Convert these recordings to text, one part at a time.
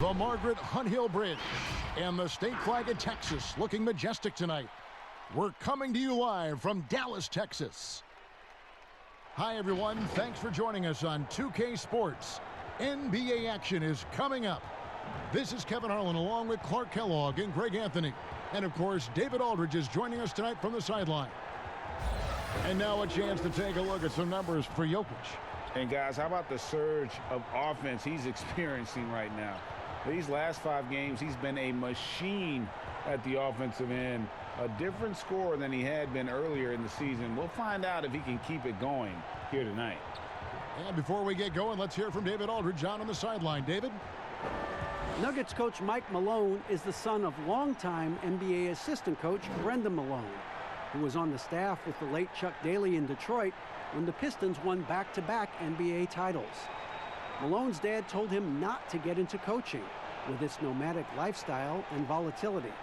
the Margaret Hunt Hill Bridge, and the state flag of Texas looking majestic tonight. We're coming to you live from Dallas, Texas. Hi, everyone. Thanks for joining us on 2K Sports. NBA action is coming up. This is Kevin Harlan along with Clark Kellogg and Greg Anthony. And, of course, David Aldridge is joining us tonight from the sideline. And now a chance to take a look at some numbers for Jokic. And, guys, how about the surge of offense he's experiencing right now? These last 5 games, he's been a machine at the offensive end. A different scorer than he had been earlier in the season. We'll find out if he can keep it going here tonight. And before we get going, let's hear from David Aldridge on the sideline. David? Nuggets coach Mike Malone is the son of longtime NBA assistant coach Brendan Malone, who was on the staff with the late Chuck Daly in Detroit when the Pistons won back-to-back NBA titles. Malone's dad told him not to get into coaching with its nomadic lifestyle and volatility.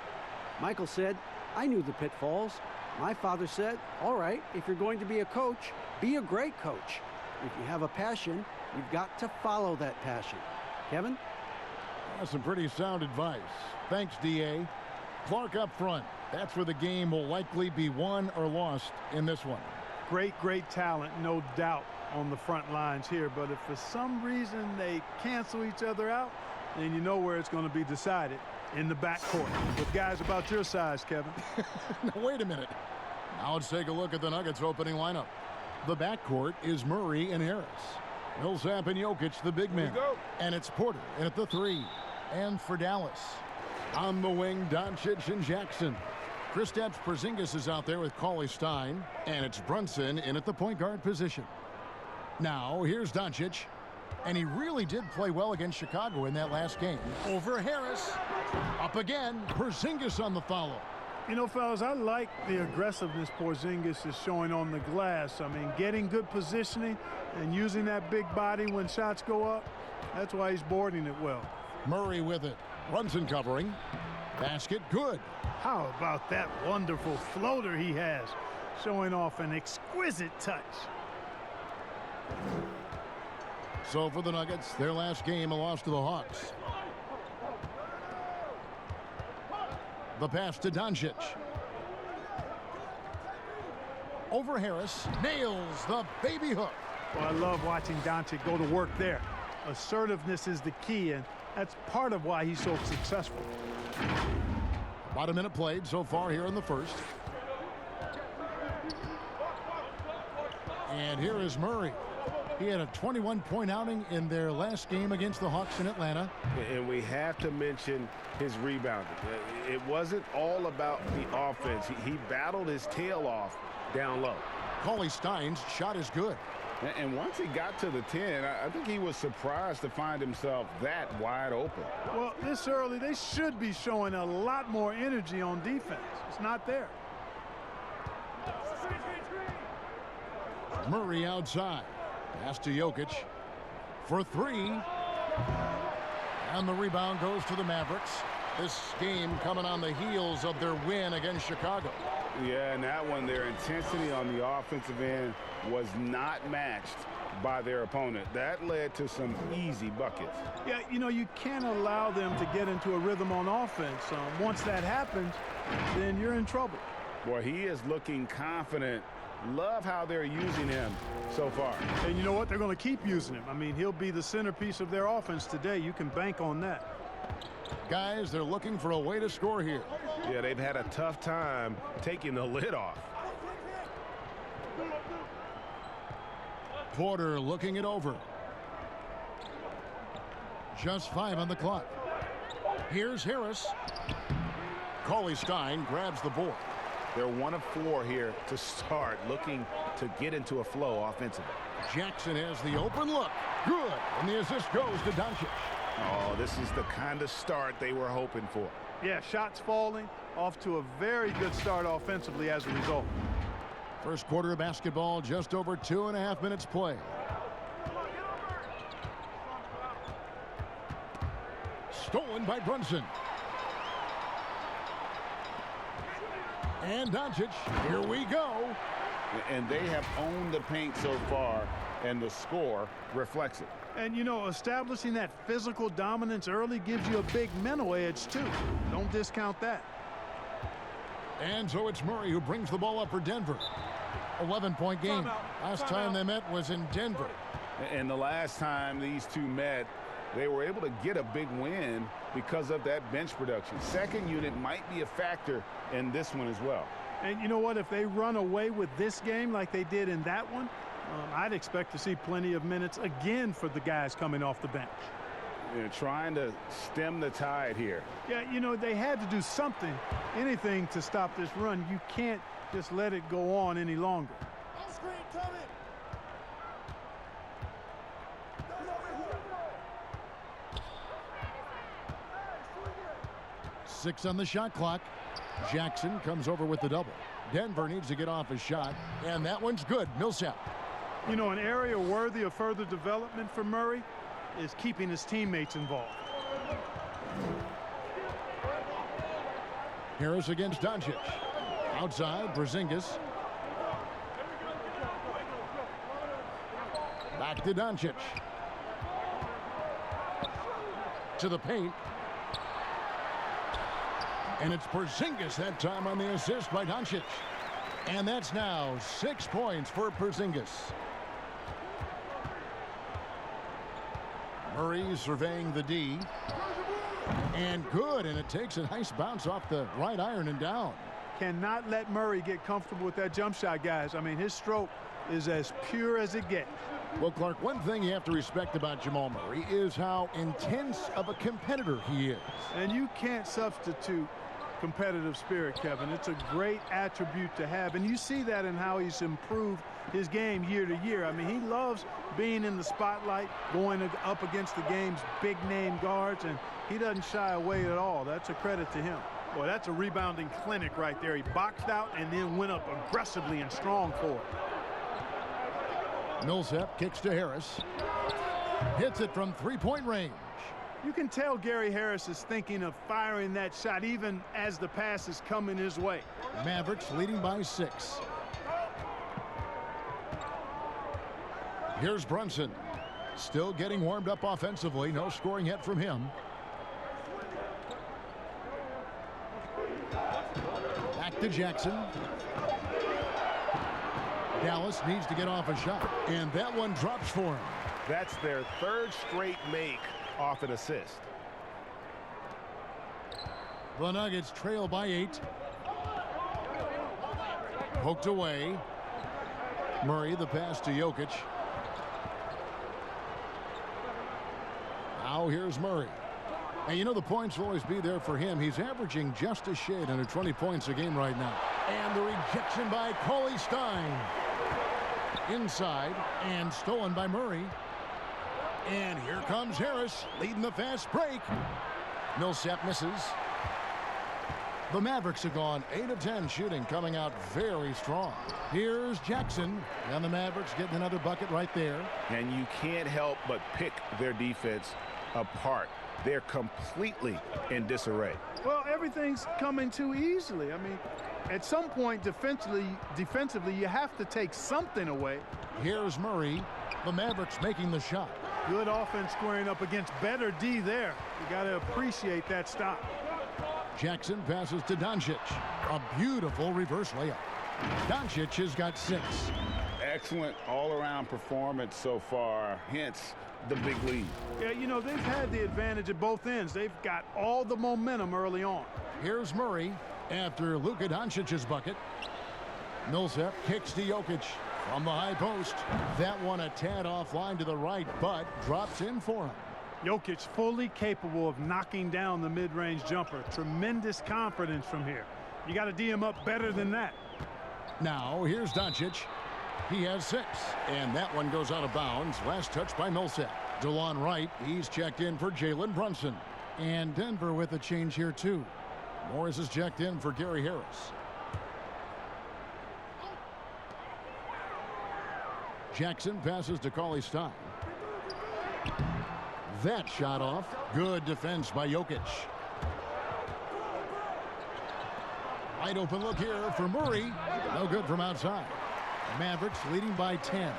Michael said, "I knew the pitfalls. My father said, all right, if you're going to be a coach, be a great coach. If you have a passion, you've got to follow that passion." Kevin? That's some pretty sound advice. Thanks, D.A. Clark up front. That's where the game will likely be won or lost in this one. Great talent, no doubt, on the front lines here. But if for some reason they cancel each other out, then you know where it's going to be decided. In the backcourt with guys about your size, Kevin. Now, wait a minute. Now let's take a look at the Nuggets opening lineup. The backcourt is Murray and Harris. Millsap and Jokic, the big men. And it's Porter in at the 3. And for Dallas, on the wing, Doncic and Jackson. Kristaps Porzingis is out there with Cauley Stein. And it's Brunson in at the point guard position. Now, here's Doncic. And he really did play well against Chicago in that last game. Over Harris. Up again. Porzingis on the follow. You know, fellas, I like the aggressiveness Porzingis is showing on the glass. I mean, getting good positioning and using that big body when shots go up, that's why he's boarding it well. Murray with it. Brunson covering. Basket good. How about that wonderful floater he has, showing off an exquisite touch. So for the Nuggets, their last game, a loss to the Hawks. The pass to Doncic. Over Harris. Nails the baby hook. Well, I love watching Doncic go to work there. Assertiveness is the key, and that's part of why he's so successful. About a minute played so far here in the first. And here is Murray. He had a 21-point outing in their last game against the Hawks in Atlanta. And we have to mention his rebounding. It wasn't all about the offense. He battled his tail off down low. Cauley Stein's shot is good. And once he got to the 10, I think he was surprised to find himself that wide open. Well, this early, they should be showing a lot more energy on defense. It's not there. Murray outside. Pass to Jokic for 3. And the rebound goes to the Mavericks. This game coming on the heels of their win against Chicago. Yeah, and that one, their intensity on the offensive end was not matched by their opponent. That led to some easy buckets. Yeah, you know, you can't allow them to get into a rhythm on offense. Once that happens, then you're in trouble. Boy, he is looking confident. Love how they're using him so far. And you know what? They're going to keep using him. I mean, he'll be the centerpiece of their offense today. You can bank on that. Guys, they're looking for a way to score here. Yeah, they've had a tough time taking the lid off. Porter looking it over. Just 5 on the clock. Here's Harris. Cauley Stein grabs the board. They're 1 of 4 here to start, looking to get into a flow offensively. Jackson has the open look. Good. And the assist goes to Doncic. Oh, this is the kind of start they were hoping for. Yeah, shots falling, off to a very good start offensively as a result. First quarter of basketball, just over 2.5 minutes play. Stolen by Brunson. And Doncic, here we go. And they have owned the paint so far, and the score reflects it. And, you know, establishing that physical dominance early gives you a big mental edge, too. Don't discount that. And so it's Murray who brings the ball up for Denver. 11-point game. Last time they met was in Denver. And the last time these two met, they were able to get a big win because of that bench production. Second unit might be a factor in this one as well. And you know what? If they run away with this game like they did in that one, I'd expect to see plenty of minutes again for the guys coming off the bench. They're trying to stem the tide here. Yeah, you know, they had to do something, anything to stop this run. You can't just let it go on any longer. Six on the shot clock. Jackson comes over with the double. Denver needs to get off his shot, and that one's good. Millsap. You know, an area worthy of further development for Murray is keeping his teammates involved. Harris against Doncic. Outside, Porzingis. Back to Doncic. To the paint. And it's Porzingis that time on the assist by Doncic. And that's now 6 points for Porzingis. Murray surveying the D. And good, and it takes a nice bounce off the right iron and down. Cannot let Murray get comfortable with that jump shot, guys. I mean, his stroke is as pure as it gets. Well, Clark, one thing you have to respect about Jamal Murray is how intense of a competitor he is. And you can't substitute competitive spirit, Kevin. It's a great attribute to have, and you see that in how he's improved his game year to year. I mean, he loves being in the spotlight, going up against the game's big-name guards, and he doesn't shy away at all. That's a credit to him. Boy, that's a rebounding clinic right there. He boxed out and then went up aggressively and strong for it. Millsap kicks to Harris. Hits it from three-point range. You can tell Gary Harris is thinking of firing that shot even as the pass is coming his way. Mavericks leading by 6. Here's Brunson. Still getting warmed up offensively. No scoring yet from him. Back to Jackson. Dallas needs to get off a shot, and that one drops for him. That's their third straight make off an assist. The Nuggets trail by 8. Poked away. Murray, the pass to Jokic. Now here's Murray. And you know the points will always be there for him. He's averaging just a shade under 20 points a game right now. And the rejection by Cauley Stein. Inside and stolen by Murray. And here comes Harris leading the fast break. Millsap misses. The Mavericks have gone 8 of 10 shooting, coming out very strong. Here's Jackson, and the Mavericks getting another bucket right there. And you can't help but pick their defense apart. They're completely in disarray. Well, everything's coming too easily. I mean, at some point defensively, you have to take something away. Here's Murray. The Mavericks making the shot. Good offense squaring up against better D there. You got to appreciate that stop. Jackson passes to Doncic. A beautiful reverse layup. Doncic has got 6. Excellent all-around performance so far, hence the big lead. Yeah, you know, they've had the advantage at both ends. They've got all the momentum early on. Here's Murray after Luka Doncic's bucket. Millsap kicks to Jokic from the high post. That one a tad offline to the right, but drops in for him. Jokic fully capable of knocking down the mid-range jumper. Tremendous confidence from here. You got to D him up better than that. Now here's Doncic. He has 6, and that one goes out of bounds. Last touch by Millsap. DeLon Wright, he's checked in for Jalen Brunson. And Denver with a change here too. Morris is checked in for Gary Harris. Jackson passes to Cauley Stein. That shot off. Good defense by Jokic. Wide open look here for Murray. No good from outside. Mavericks leading by 10.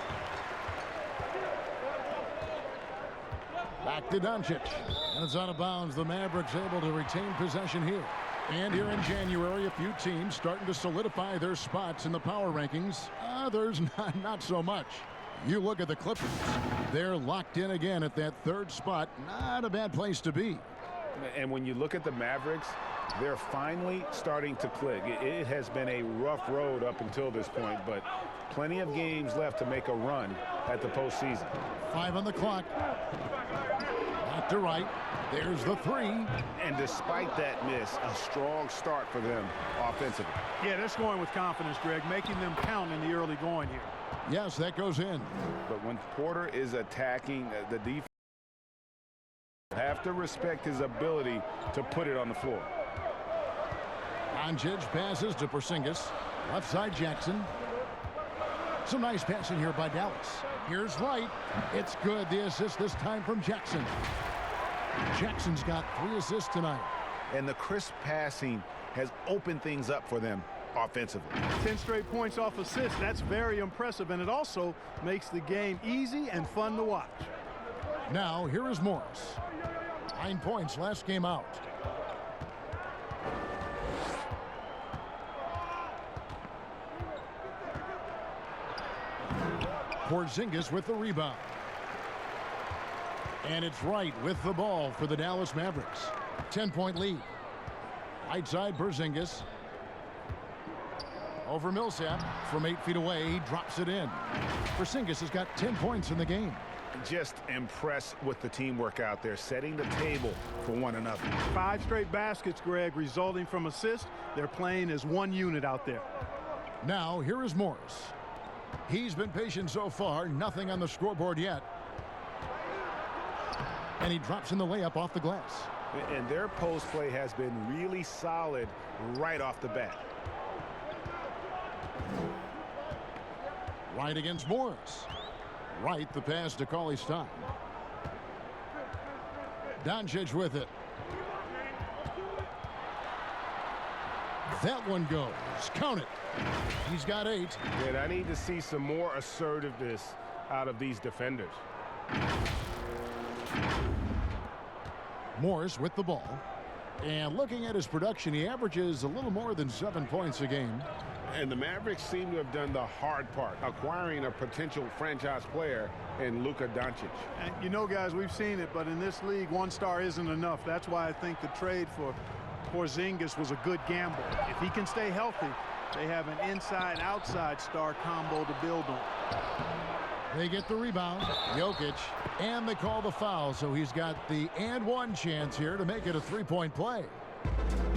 Back to Doncic. And it's out of bounds. The Mavericks able to retain possession here. And here in January, a few teams starting to solidify their spots in the power rankings. Others, not so much. You look at the Clippers. They're locked in again at that third spot. Not a bad place to be. And when you look at the Mavericks, they're finally starting to click. It has been a rough road up until this point, but plenty of games left to make a run at the postseason. 5 on the clock. Back to right. There's the 3. And despite that miss, a strong start for them offensively. Yeah, they're scoring with confidence, Greg, making them count in the early going here. Yes, that goes in. But when Porter is attacking the defense, have to respect his ability to put it on the floor. Doncic passes to Porzingis. Left side Jackson. Some nice passing here by Dallas. Here's Wright. It's good. The assist this time from Jackson. Jackson's got 3 assists tonight. And the crisp passing has opened things up for them offensively. 10 straight points off assists. That's very impressive, and it also makes the game easy and fun to watch. Now, here is Morris. 9 points last game out. Porzingis with the rebound. And it's Wright with the ball for the Dallas Mavericks. 10-point lead. Right side Porzingis. Over Millsap from 8 feet away. He drops it in. Porzingis has got 10 points in the game. Just impressed with the teamwork out there, setting the table for one another. 5 straight baskets, Greg, resulting from assists. They're playing as one unit out there. Now, here is Morris. He's been patient so far. Nothing on the scoreboard yet. And he drops in the layup off the glass. And their post play has been really solid right off the bat. Right against Morris. Right, the pass to Cauley-Stein. Doncic with it. That one goes. Count it. He's got 8. And I need to see some more assertiveness out of these defenders. Morris with the ball. And looking at his production, he averages a little more than 7 points a game. And the Mavericks seem to have done the hard part, acquiring a potential franchise player in Luka Doncic. And you know, guys, we've seen it, but in this league, 1 star isn't enough. That's why I think the trade for Porzingis was a good gamble. If he can stay healthy, they have an inside-outside star combo to build on. They get the rebound. Jokic. And they call the foul, so he's got the and 1 chance here to make it a 3-point play.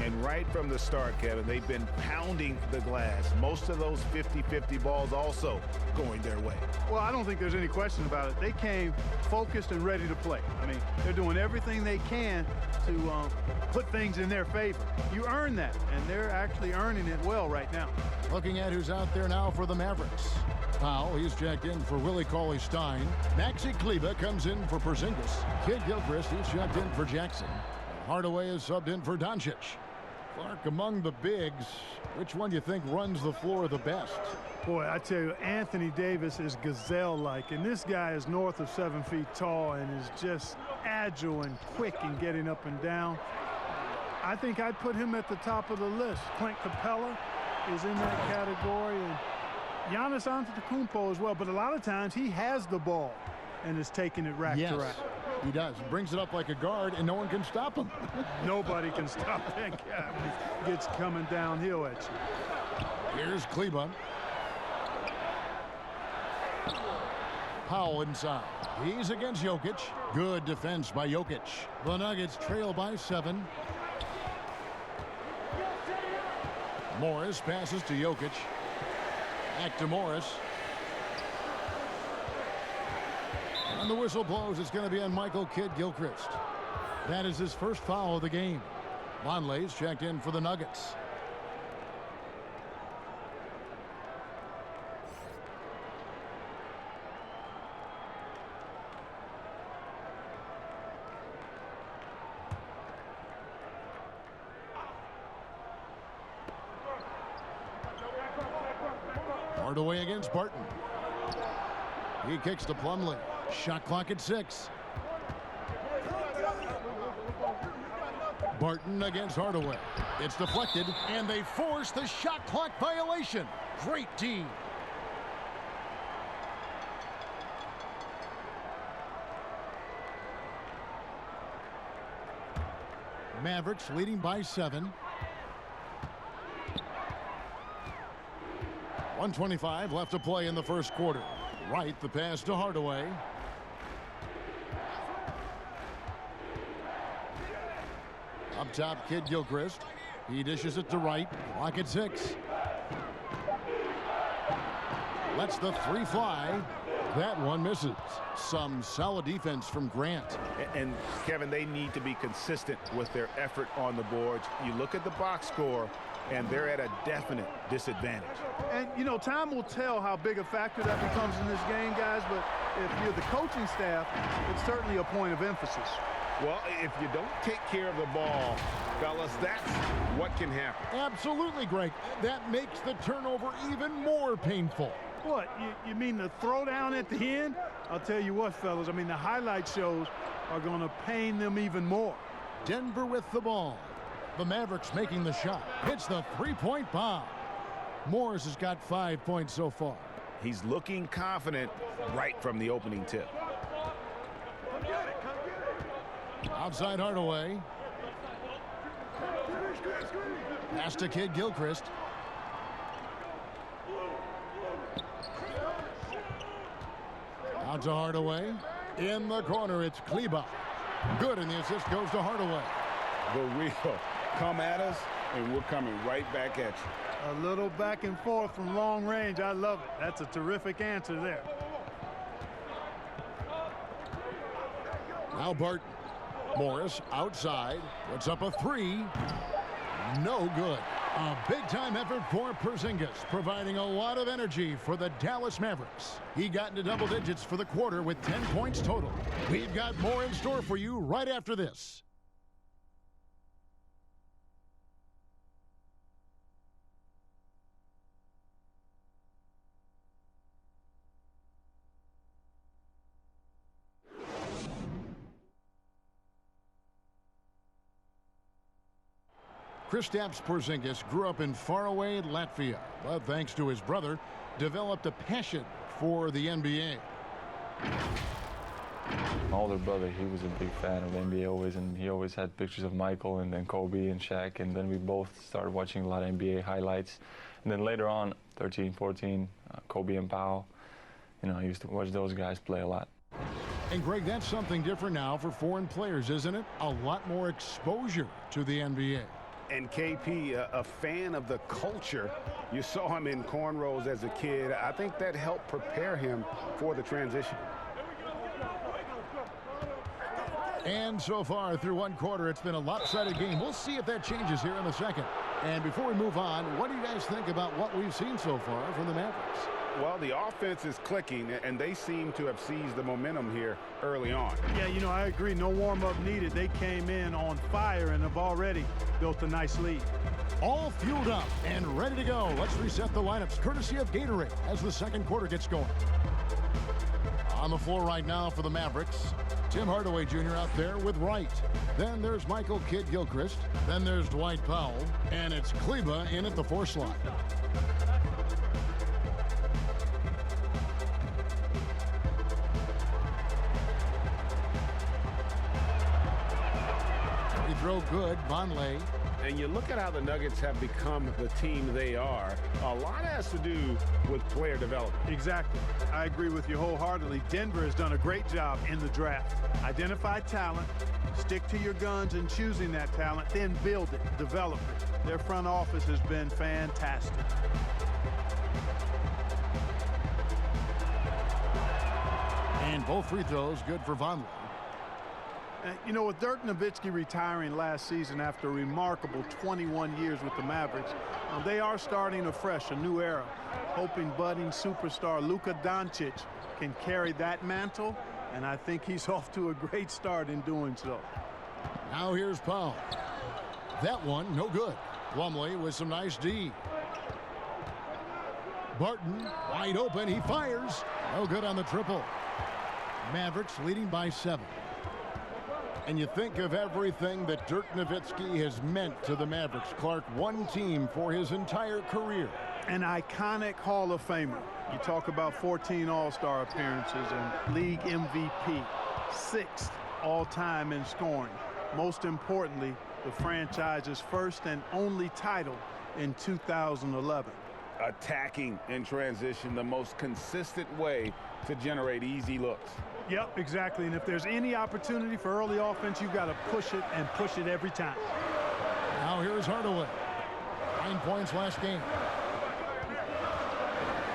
And right from the start, Kevin, they've been pounding the glass. Most of those 50-50 balls also going their way. Well, I don't think there's any question about it. They came focused and ready to play. I mean, they're doing everything they can to put things in their favor. You earn that, and they're actually earning it well right now. Looking at who's out there now for the Mavericks. Powell, he's checked in for Willie Cauley-Stein. Maxi Kleber comes in for Porzingis. Kid Gilchrist, he's checked in for Jackson. Hardaway is subbed in for Doncic. Clark, among the bigs, which one do you think runs the floor the best? Boy, I tell you, Anthony Davis is gazelle-like, and this guy is north of 7 feet tall and is just agile and quick in getting up and down. I think I'd put him at the top of the list. Clint Capella is in that category, and Giannis Antetokounmpo as well, but a lot of times he has the ball and is taking it rack to rack. He does. Brings it up like a guard, and no one can stop him. Nobody can stop that guy when he gets coming downhill at you. Here's Kleber. Powell inside. He's against Jokic. Good defense by Jokic. The Nuggets trail by 7. Morris passes to Jokic. Back to Morris. And the whistle blows. It's going to be on Michael Kidd Gilchrist. That is his first foul of the game. Vonleh's checked in for the Nuggets. Hardaway against Barton. He kicks to Plumlee. Shot clock at 6. Barton against Hardaway. It's deflected, and they force the shot clock violation. Great D. Mavericks leading by 7. 1:25 left to play in the first quarter. Right, the pass to Hardaway. Up top, Kid Gilchrist. He dishes it to Wright. Clock at 6. Lets the 3 fly. That one misses. Some solid defense from Grant. And Kevin, they need to be consistent with their effort on the boards. You look at the box score, and they're at a definite disadvantage. And, you know, time will tell how big a factor that becomes in this game, guys, but if you're the coaching staff, it's certainly a point of emphasis. Well, if you don't take care of the ball, fellas, that's what can happen. Absolutely, Greg. That makes the turnover even more painful. What, you mean the throwdown at the end? I'll tell you what, fellas, I mean, the highlight shows are going to pain them even more. Denver with the ball. The Mavericks making the shot. Hits the three-point bomb. Morris has got 5 points so far. He's looking confident right from the opening tip. Outside Hardaway. Pass to Kid Gilchrist. Out to Hardaway. In the corner, it's Kleba. Good, and the assist goes to Hardaway. The real come at us, and we're coming right back at you. A little back and forth from long range. I love it. That's a terrific answer there. Now Barton. Morris outside. Puts up a 3. No good. A big-time effort for Porzingis, providing a lot of energy for the Dallas Mavericks. He got into double digits for the quarter with 10 points total. We've got more in store for you right after this. Kristaps Porzingis grew up in faraway Latvia, but thanks to his brother, developed a passion for the NBA. My older brother, he was a big fan of the NBA always, and he always had pictures of Michael and then Kobe and Shaq, and then we both started watching a lot of NBA highlights. And then later on, 13, 14, Kobe and Powell, you know, I used to watch those guys play a lot. And Greg, that's something different now for foreign players, isn't it? A lot more exposure to the NBA. And KP, a fan of the culture. You saw him in cornrows as a kid. I think that helped prepare him for the transition. And so far through one quarter, it's been a lopsided game. We'll see if that changes here in the second. And before we move on, what do you guys think about what we've seen so far from the Mavericks? Well, the offense is clicking, and they seem to have seized the momentum here early on. Yeah, you know, I agree. No warm-up needed. They came in on fire and have already built a nice lead. All fueled up and ready to go. Let's reset the lineups, courtesy of Gatorade, as the second quarter gets going. On the floor right now for the Mavericks, Tim Hardaway Jr. out there with Wright. Then there's Michael Kidd Gilchrist. Then there's Dwight Powell. And it's Kleba in at the 4 slot. Throw good, Vonleh. And you look at how the Nuggets have become the team they are. A lot has to do with player development. Exactly. I agree with you wholeheartedly. Denver has done a great job in the draft. Identify talent, stick to your guns in choosing that talent, then build it, develop it. Their front office has been fantastic. And both free throws good for Vonleh. You know, with Dirk Nowitzki retiring last season after a remarkable 21 years with the Mavericks, they are starting afresh, a new era, hoping budding superstar Luka Doncic can carry that mantle, and I think he's off to a great start in doing so. Now here's Powell. That one, no good. Plumlee with some nice D. Barton, wide open, he fires. No good on the triple. Mavericks leading by 7. And you think of everything that Dirk Nowitzki has meant to the Mavericks. Clark, one team for his entire career. An iconic Hall of Famer. You talk about 14 All-Star appearances and league MVP, 6th all-time in scoring. Most importantly, the franchise's first and only title in 2011. Attacking in transition, the most consistent way to generate easy looks. Yep, exactly. And if there's any opportunity for early offense, you've got to push it and push it every time. Now here's Hardaway. 9 points last game.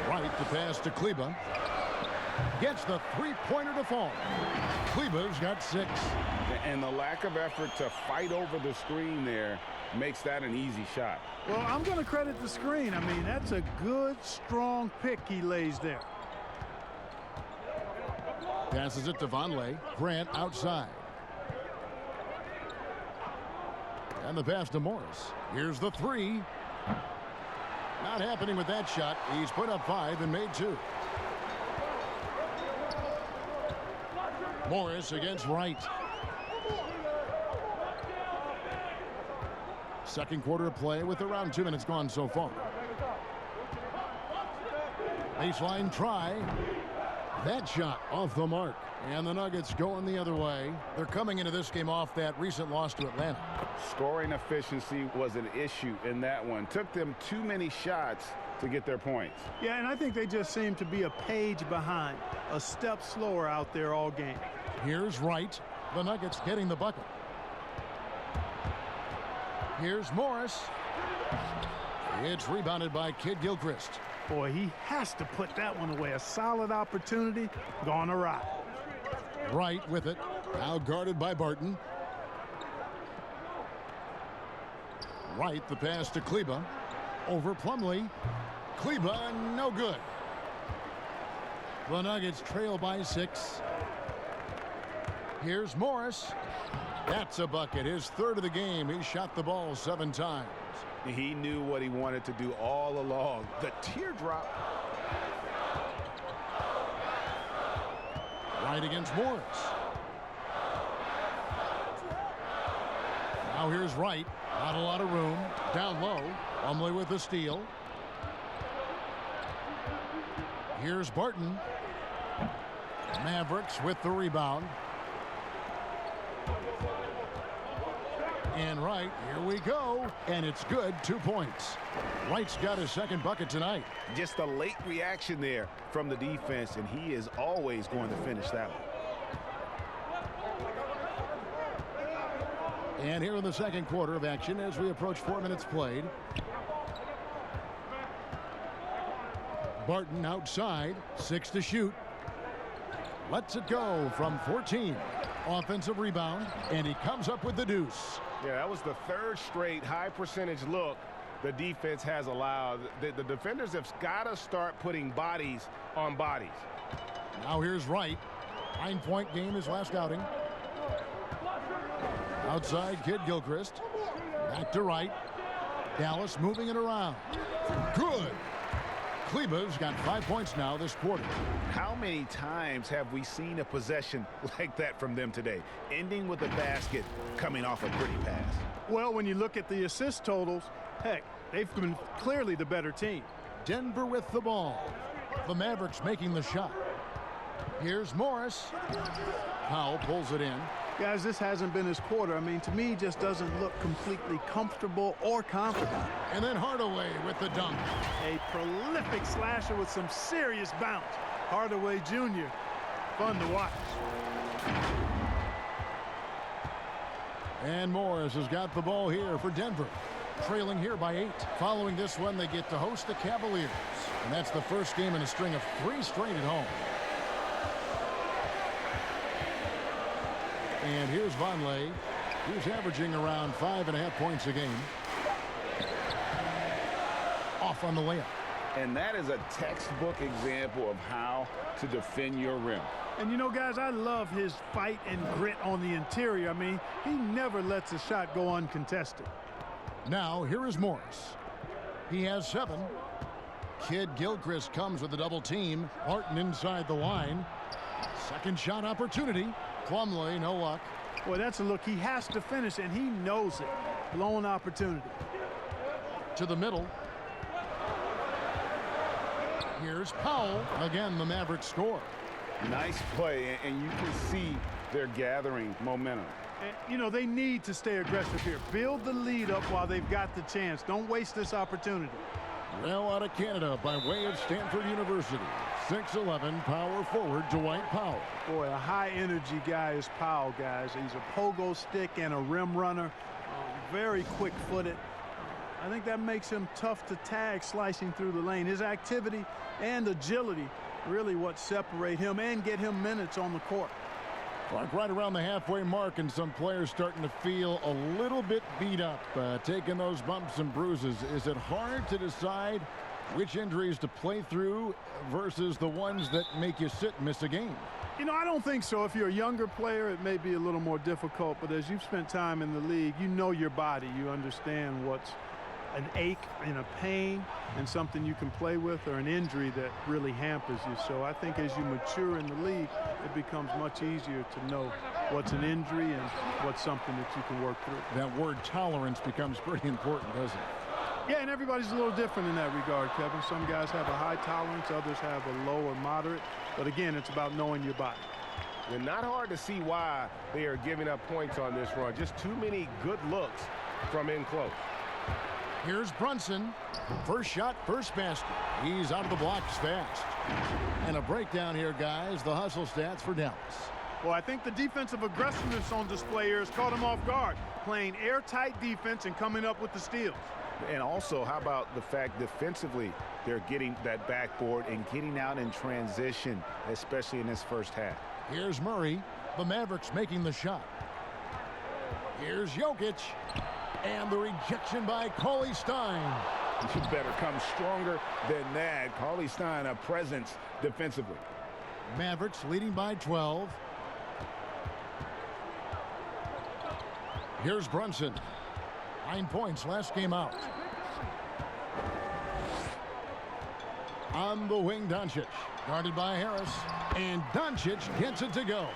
Right to pass to Kleba. Gets the three-pointer to fall. Kleba's got 6. And the lack of effort to fight over the screen there makes that an easy shot. Well, I'm going to credit the screen. I mean, that's a good, strong pick he lays there. Passes it to Vonleh. Grant outside. And the pass to Morris. Here's the 3. Not happening with that shot. He's put up 5 and made 2. Morris against Wright. Second quarter of play with around 2 minutes gone so far. Baseline try. That shot off the mark. And the Nuggets going the other way. They're coming into this game off that recent loss to Atlanta. Scoring efficiency was an issue in that one. Took them too many shots to get their points. Yeah, and I think they just seem to be a page behind, a step slower out there all game. Here's Wright. The Nuggets getting the bucket. Here's Morris. It's rebounded by Kid Gilchrist. Boy, he has to put that one away. A solid opportunity gone awry. Wright with it. Now guarded by Barton. Wright, the pass to Kleba. Over Plumlee. Kleba, no good. The Nuggets trail by 6. Here's Morris. That's a bucket. His 3rd of the game. He shot the ball 7 times. He knew what he wanted to do all along. The teardrop. Right against Morris. Now here's Wright. Not a lot of room. Down low. Plumlee with the steal. Here's Barton. Mavericks with the rebound. And Wright, here we go. And it's good. 2 points. Wright's got his 2nd bucket tonight. Just a late reaction there from the defense, and he is always going to finish that one. And here in the second quarter of action as we approach 4 minutes played. Barton outside. 6 to shoot. Lets it go from 14. Offensive rebound, and he comes up with the deuce. Yeah, that was the 3rd straight high percentage look the defense has allowed. The defenders have got to start putting bodies on bodies. Now here's Wright. 9-point game his last outing. Outside Kid Gilchrist. Back to Wright. Dallas moving it around. Good. Kleba's got 5 points now this quarter. How many times have we seen a possession like that from them today, ending with a basket coming off a pretty pass? Well, when you look at the assist totals, heck, they've been clearly the better team. Denver with the ball. The Mavericks making the shot. Here's Morris. Powell pulls it in. Guys, this hasn't been his quarter. I mean, to me, just doesn't look completely comfortable or confident. And then Hardaway with the dunk. A prolific slasher with some serious bounce. Hardaway Jr., fun to watch. And Morris has got the ball here for Denver. Trailing here by 8. Following this one, they get to host the Cavaliers. And that's the first game in a string of 3 straight at home. And here's Vonleh, who's averaging around 5.5 points a game. Off on the layup. And that is a textbook example of how to defend your rim. And you know, guys, I love his fight and grit on the interior. I mean, he never lets a shot go uncontested. Now, here is Morris. He has 7. Kid Gilchrist comes with a double team. Barton inside the line. Second shot opportunity. Plumlee, no luck. Well, that's a look he has to finish, and he knows it. Blown opportunity. To the middle. Here's Powell. Again, the Mavericks score. Nice play, and you can see they're gathering momentum. And, you know, they need to stay aggressive here. Build the lead up while they've got the chance. Don't waste this opportunity. Well, out of Canada by way of Stanford University. 6'11", power forward Dwight Powell. Boy, a high-energy guy is Powell, guys. He's a pogo stick and a rim runner. Very quick-footed. I think that makes him tough to tag slicing through the lane. His activity and agility really what separate him and get him minutes on the court. Like right around the halfway mark, and some players starting to feel a little bit beat up, taking those bumps and bruises. Is it hard to decide which injuries to play through versus the ones that make you sit and miss a game? You know, I don't think so. If you're a younger player, it may be a little more difficult, but as you've spent time in the league, you know your body. You understand what's an ache and a pain and something you can play with, or an injury that really hampers you. So I think as you mature in the league, it becomes much easier to know what's an injury and what's something that you can work through. That word tolerance becomes pretty important, doesn't it? Yeah, and everybody's a little different in that regard, Kevin. Some guys have a high tolerance, others have a low or moderate. But again, it's about knowing your body. And not hard to see why they are giving up points on this run. Just too many good looks from in close. Here's Brunson. First shot, first basket. He's out of the blocks fast. And a breakdown here, guys. The hustle stats for Dallas. Well, I think the defensive aggressiveness on display here has caught him off guard. Playing airtight defense and coming up with the steals. And also, how about the fact defensively, they're getting that backboard and getting out in transition, especially in this first half. Here's Murray. The Mavericks making the shot. Here's Jokic. And the rejection by Cauley Stein. You better come stronger than that. Cauley Stein, a presence defensively. Mavericks leading by 12. Here's Brunson. 9 points last game out. On the wing, Doncic. Guarded by Harris. And Doncic gets it to go.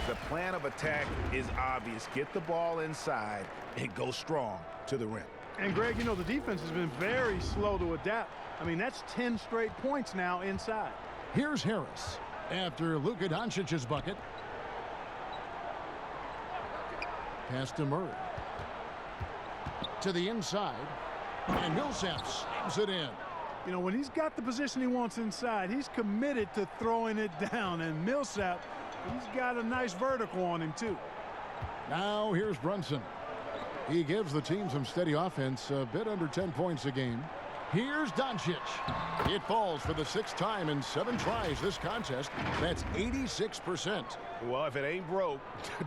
The plan of attack is obvious. Get the ball inside and go strong to the rim. And, Greg, you know, the defense has been very slow to adapt. I mean, that's 10 straight points now inside. Here's Harris after Luka Doncic's bucket. Pass to Murray. To the inside. And Millsap slams it in. You know, when he's got the position he wants inside, he's committed to throwing it down. And Millsap, he's got a nice vertical on him, too. Now here's Brunson. He gives the team some steady offense, a bit under 10 points a game. Here's Doncic. It falls for the 6th time in 7 tries this contest. That's 86%. Well, if it ain't broke,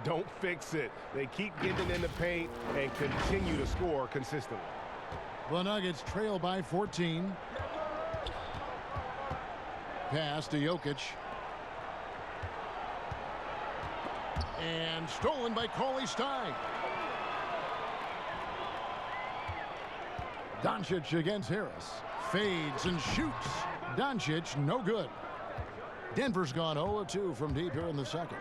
don't fix it. They keep getting in the paint and continue to score consistently. The Nuggets trail by 14. Pass to Jokic. And stolen by Cauley Stein. Doncic against Harris. Fades and shoots. Doncic, no good. Denver's gone 0-2 from deep here in the second.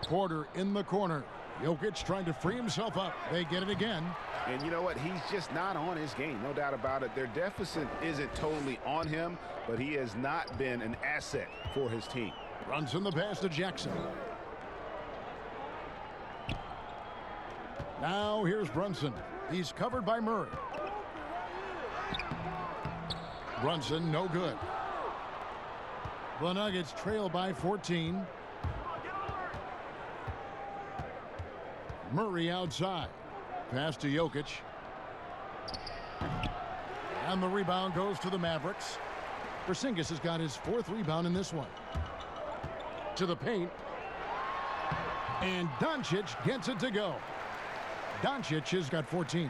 Porter in the corner. Jokic trying to free himself up. They get it again. And you know what? He's just not on his game. No doubt about it. Their deficit isn't totally on him, but he has not been an asset for his team. Runs in the pass to Jackson. Now here's Brunson. He's covered by Murray. Brunson, no good. The Nuggets trail by 14. Murray outside. Pass to Jokic. And the rebound goes to the Mavericks. Porzingis has got his 4th rebound in this one. To the paint. And Doncic gets it to go. Doncic has got 14.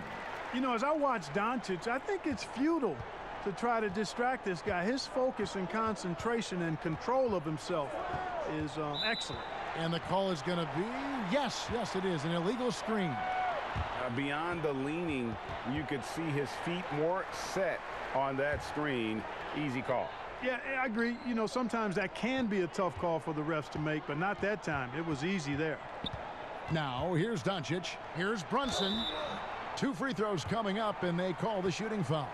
You know, as I watch Doncic, I think it's futile to try to distract this guy. His focus and concentration and control of himself is excellent. And the call is going to be, yes, it is, an illegal screen. Beyond the leaning, you could see his feet more set on that screen. Easy call. Yeah, I agree. You know, sometimes that can be a tough call for the refs to make, but not that time. It was easy there. Now, here's Doncic. Here's Brunson. 2 free throws coming up, and they call the shooting foul.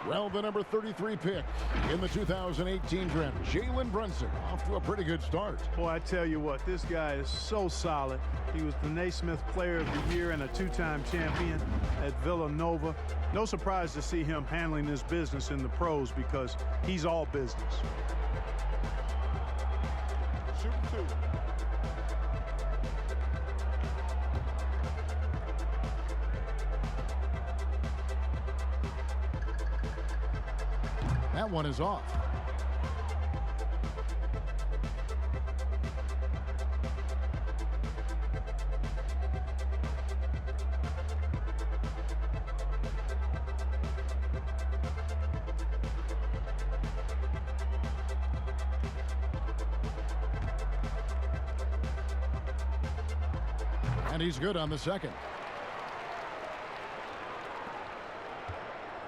Well, the number 33 pick in the 2018 draft, Jalen Brunson, off to a pretty good start. Boy, I tell you what, this guy is so solid. He was the Naismith Player of the Year and a 2-time champion at Villanova. No surprise to see him handling this business in the pros because he's all business. Shoot 2. That one is off. And he's good on the second.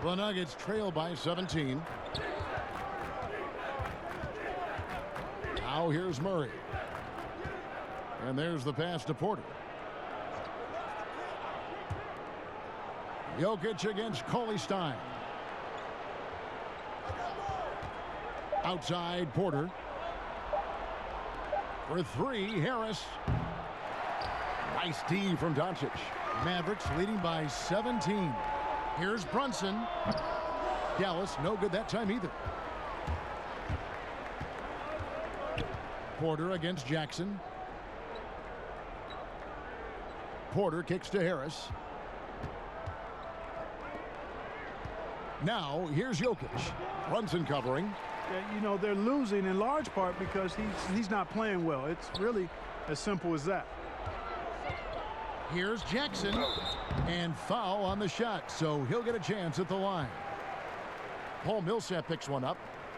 The Nuggets trail by 17. Now here's Murray. And there's the pass to Porter. Jokic against Cauley Stein. Outside Porter. For 3, Harris. Nice D from Doncic. Mavericks leading by 17. Here's Brunson. Dallas, no good that time either. Porter against Jackson. Porter kicks to Harris. Now, here's Jokic. Brunson covering. Yeah, you know, they're losing in large part because he's not playing well. It's really as simple as that. Here's Jackson. And foul on the shot, so he'll get a chance at the line. Paul Millsap picks one up.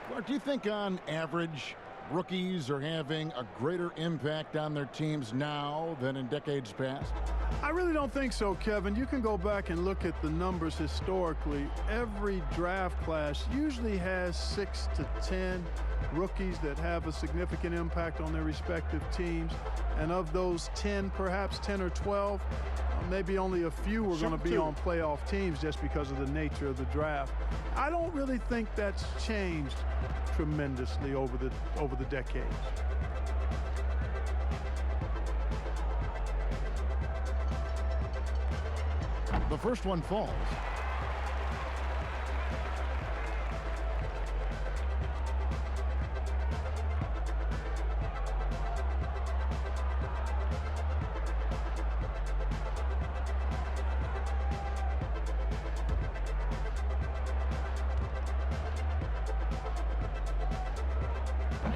Clark, do you think on average rookies are having a greater impact on their teams now than in decades past? I really don't think so, Kevin. You can go back and look at the numbers historically. Every draft class usually has 6 to 10 rookies that have a significant impact on their respective teams. And of those 10, perhaps 10 or 12, maybe only a few are going to be on playoff teams just because of the nature of the draft. I don't really think that's changed tremendously over the decades. The first one falls.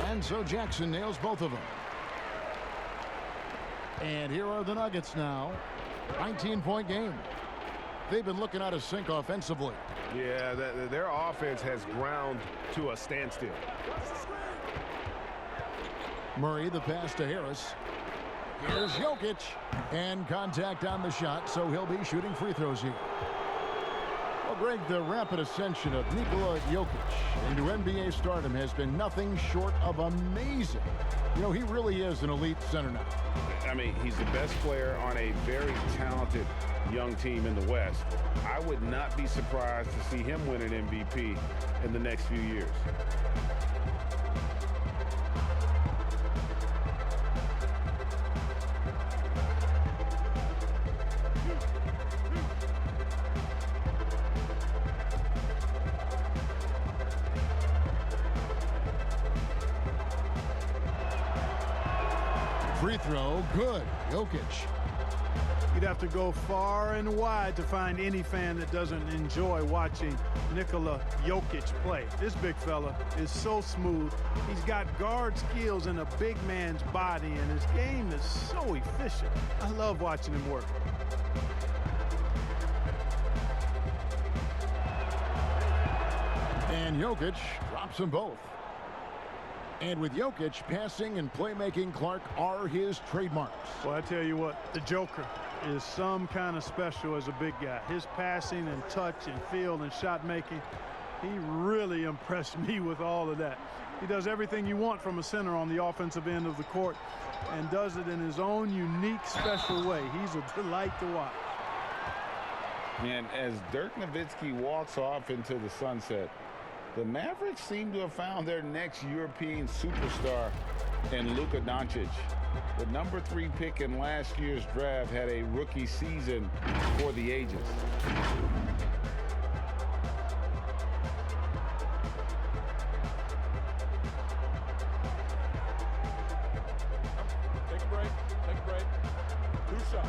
And so Jackson nails both of them. And here are the Nuggets now. 19-point game. They've been looking out of sync offensively. Yeah, their offense has ground to a standstill. Murray, the pass to Harris. Here's Jokic. And contact on the shot, so he'll be shooting free throws here. Well, Greg, the rapid ascension of Nikola Jokic into NBA stardom has been nothing short of amazing. You know, he really is an elite center now. I mean, he's the best player on a very talented young team in the West. I would not be surprised to see him win an MVP in the next few years. Free throw, good. Jokic. You'd have to go far and wide to find any fan that doesn't enjoy watching Nikola Jokic play. This big fella is so smooth. He's got guard skills in a big man's body, and his game is so efficient. I love watching him work. And Jokic drops them both. And with Jokic, passing and playmaking, Clark, are his trademarks. Well, I tell you what, the Joker is some kind of special as a big guy. His passing and touch and field and shot making, He really impressed me with all of that. He does everything you want from a center on the offensive end of the court and does it in his own unique, special way. He's a delight to watch. And as Dirk Nowitzki walks off into the sunset, the Mavericks seem to have found their next European superstar in Luka Doncic. The #3 pick in last year's draft had a rookie season for the ages. Take a break. Take a break. 2 shots.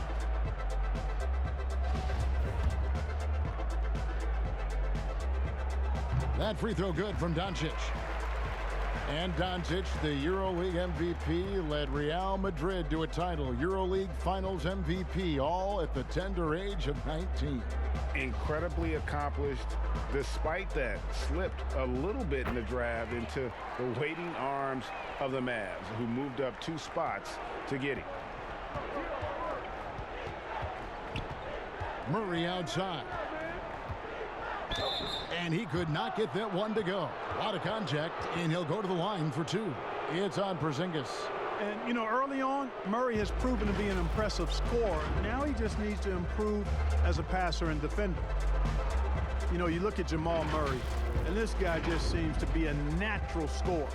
That free throw good from Doncic. And Doncic, the EuroLeague MVP, led Real Madrid to a title. EuroLeague Finals MVP, all at the tender age of 19. Incredibly accomplished. Despite that, slipped a little bit in the draft into the waiting arms of the Mavs, who moved up 2 spots to get him. Murray outside. And he could not get that one to go. A lot of contact, and he'll go to the line for 2. It's on Porzingis. And, you know, early on, Murray has proven to be an impressive scorer. Now he just needs to improve as a passer and defender. You know, you look at Jamal Murray, and this guy just seems to be a natural scorer.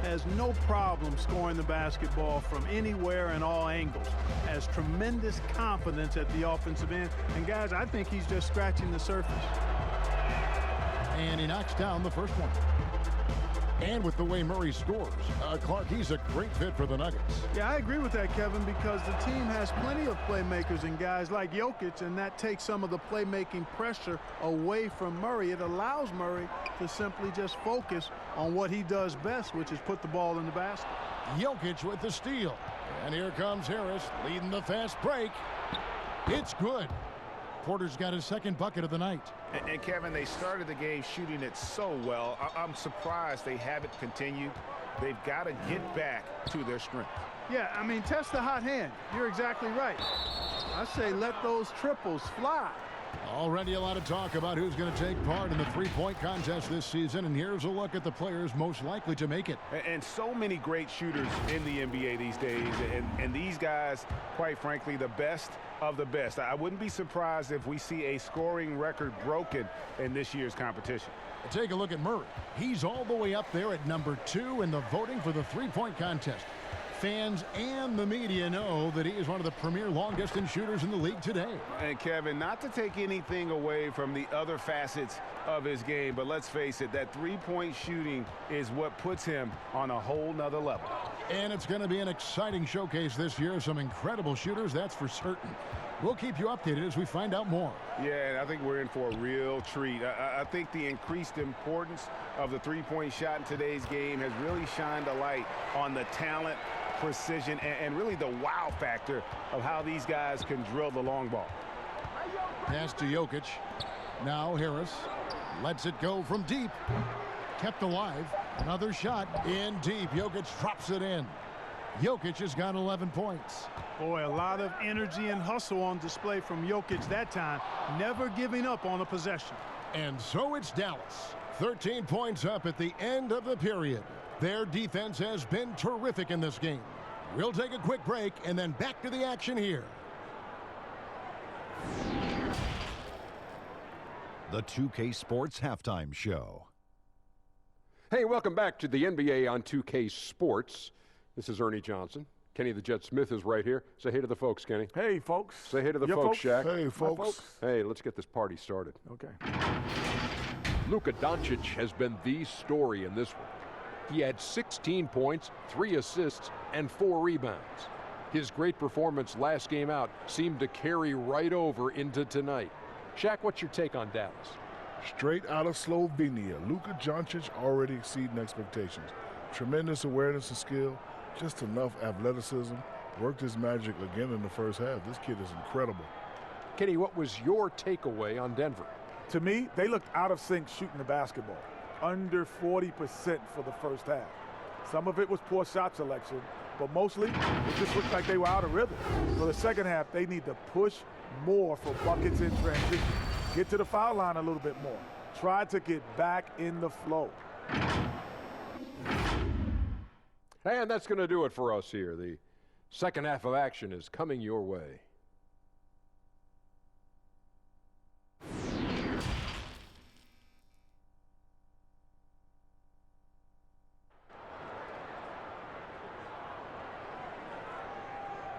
Has no problem scoring the basketball from anywhere and all angles. Has tremendous confidence at the offensive end. And, guys, I think he's just scratching the surface. And he knocks down the first one. And with the way Murray scores, Clark, he's a great fit for the Nuggets. Yeah, I agree with that, Kevin, because the team has plenty of playmakers and guys like Jokic, and that takes some of the playmaking pressure away from Murray. It allows Murray to simply just focus on what he does best, which is put the ball in the basket. Jokic with the steal. And here comes Harris leading the fast break. It's good. Porter's got his second bucket of the night. And Kevin, they started the game shooting it so well. I'm surprised they haven't continued. They've got to get back to their strength. Yeah, I mean, test the hot hand. You're exactly right. I say let those triples fly. Already a lot of talk about who's going to take part in the three-point contest this season, and here's a look at the players most likely to make it. And so many great shooters in the NBA these days, and these guys, quite frankly, the best of the best. I wouldn't be surprised if we see a scoring record broken in this year's competition. Take a look at Murray. He's all the way up there at #2 in the voting for the three-point contest. Fans and the media know that he is one of the premier long-distance shooters in the league today. And Kevin, not to take anything away from the other facets of his game, but let's face it, that three-point shooting is what puts him on a whole nother level. And it's going to be an exciting showcase this year. Some incredible shooters, that's for certain. We'll keep you updated as we find out more. Yeah, I think we're in for a real treat. I think the increased importance of the three-point shot in today's game has really shined a light on the talent, precision, and really the wow factor of how these guys can drill the long ball. Pass to Jokic. Now Harris lets it go from deep. Kept alive. Another shot in deep. Jokic drops it in. Jokic has got 11 points. Boy, a lot of energy and hustle on display from Jokic that time, never giving up on a possession. And so it's Dallas. 13 points up at the end of the period. Their defense has been terrific in this game. We'll take a quick break and then back to the action here. The 2K Sports Halftime Show. Hey, welcome back to the NBA on 2K Sports. This is Ernie Johnson. Kenny the Jet Smith is right here. Say hey to the folks, Kenny. Hey, folks. Say hey to the folks, Shaq. Hey, folks. Hey, let's get this party started. Okay. Luka Doncic has been the story in this one. He had 16 points, 3 assists, and 4 rebounds. His great performance last game out seemed to carry right over into tonight. Shaq, what's your take on Dallas? Straight out of Slovenia, Luka Doncic already exceeding expectations. Tremendous awareness and skill, just enough athleticism. Worked his magic again in the first half. This kid is incredible. Kenny, what was your takeaway on Denver? To me, they looked out of sync shooting the basketball. Under 40% for the first half. Some of it was poor shot selection, but mostly it just looked like they were out of rhythm. For the second half, they need to push more for buckets in transition. Get to the foul line a little bit more. Try to get back in the flow. And that's going to do it for us here. The second half of action is coming your way.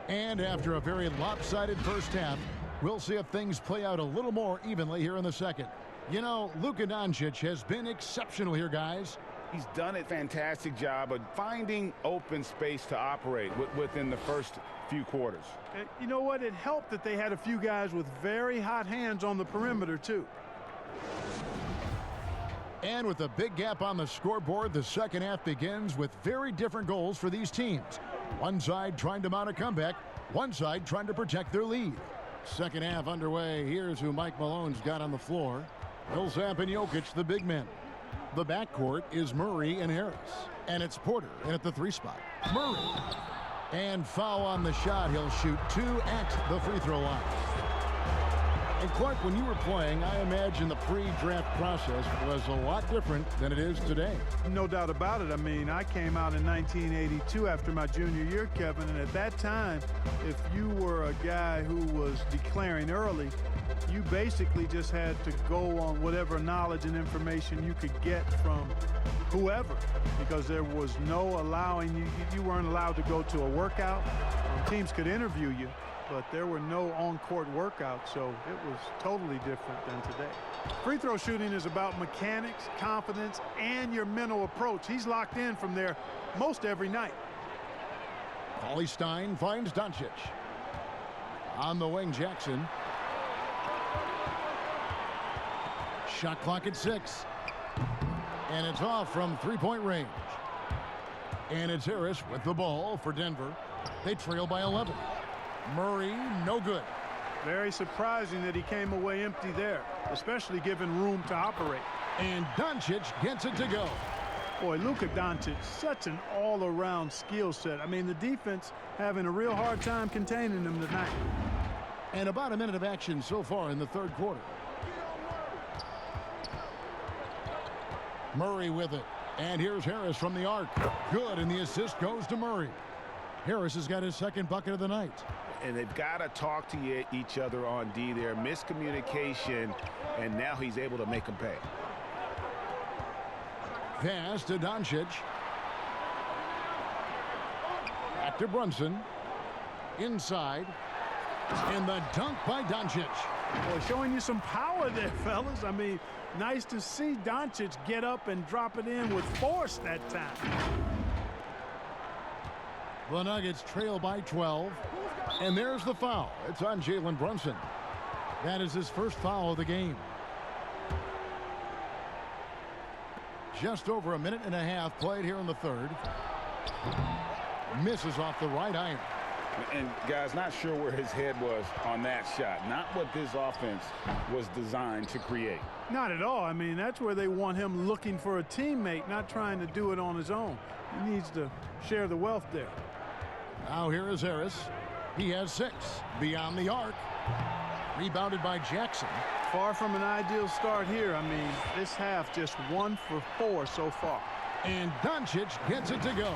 And after a very lopsided first half, we'll see if things play out a little more evenly here in the second. You know, Luka Doncic has been exceptional here, guys. He's done a fantastic job of finding open space to operate within the first few quarters. And you know what? It helped that they had a few guys with very hot hands on the perimeter, too. And with a big gap on the scoreboard, the second half begins with very different goals for these teams. One side trying to mount a comeback, one side trying to protect their lead. Second half underway. Here's who Mike Malone's got on the floor. Millsap and Jokic, the big men. The backcourt is Murray and Harris. And it's Porter in at the 3 spot. Murray. And foul on the shot. He'll shoot 2 at the free throw line. And Clark, when you were playing, I imagine the pre-draft process was a lot different than it is today. No doubt about it. I mean, I came out in 1982 after my junior year, Kevin, and at that time, if you were a guy who was declaring early, you basically just had to go on whatever knowledge and information you could get from whoever, because there was no allowing you weren't allowed to go to a workout. Teams could interview you, but there were no on-court workouts, so it was totally different than today. Free throw shooting is about mechanics, confidence, and your mental approach. He's locked in from there most every night. Paulie Stein finds Doncic. On the wing, Jackson. Shot clock at 6. And it's off from three-point range. And it's Harris with the ball for Denver. They trail by 11. Murray, no good. Very surprising that he came away empty there, especially given room to operate. And Doncic gets it to go. Boy, Luka Doncic, such an all-around skill set. I mean, the defense having a real hard time containing him tonight. And about a minute of action so far in the third quarter. Murray with it. And here's Harris from the arc. Good, and the assist goes to Murray. Harris has got his second bucket of the night. And they've got to talk to each other on D there. Miscommunication, and now he's able to make them pay. Pass to Doncic. Back to Brunson. Inside. And the dunk by Doncic. Boy, showing you some power there, fellas. I mean, nice to see Doncic get up and drop it in with force that time. The Nuggets trail by 12. And there's the foul. It's on Jalen Brunson. That is his first foul of the game. Just over a minute and a half played here in the third. Misses off the right iron. And guys, not sure where his head was on that shot. Not what this offense was designed to create. Not at all. I mean, that's where they want him looking for a teammate, not trying to do it on his own. He needs to share the wealth there. Now here is Harris. He has 6 beyond the arc. Rebounded by Jackson. Far from an ideal start here. I mean, this half just 1 for 4 so far. And Doncic gets it to go.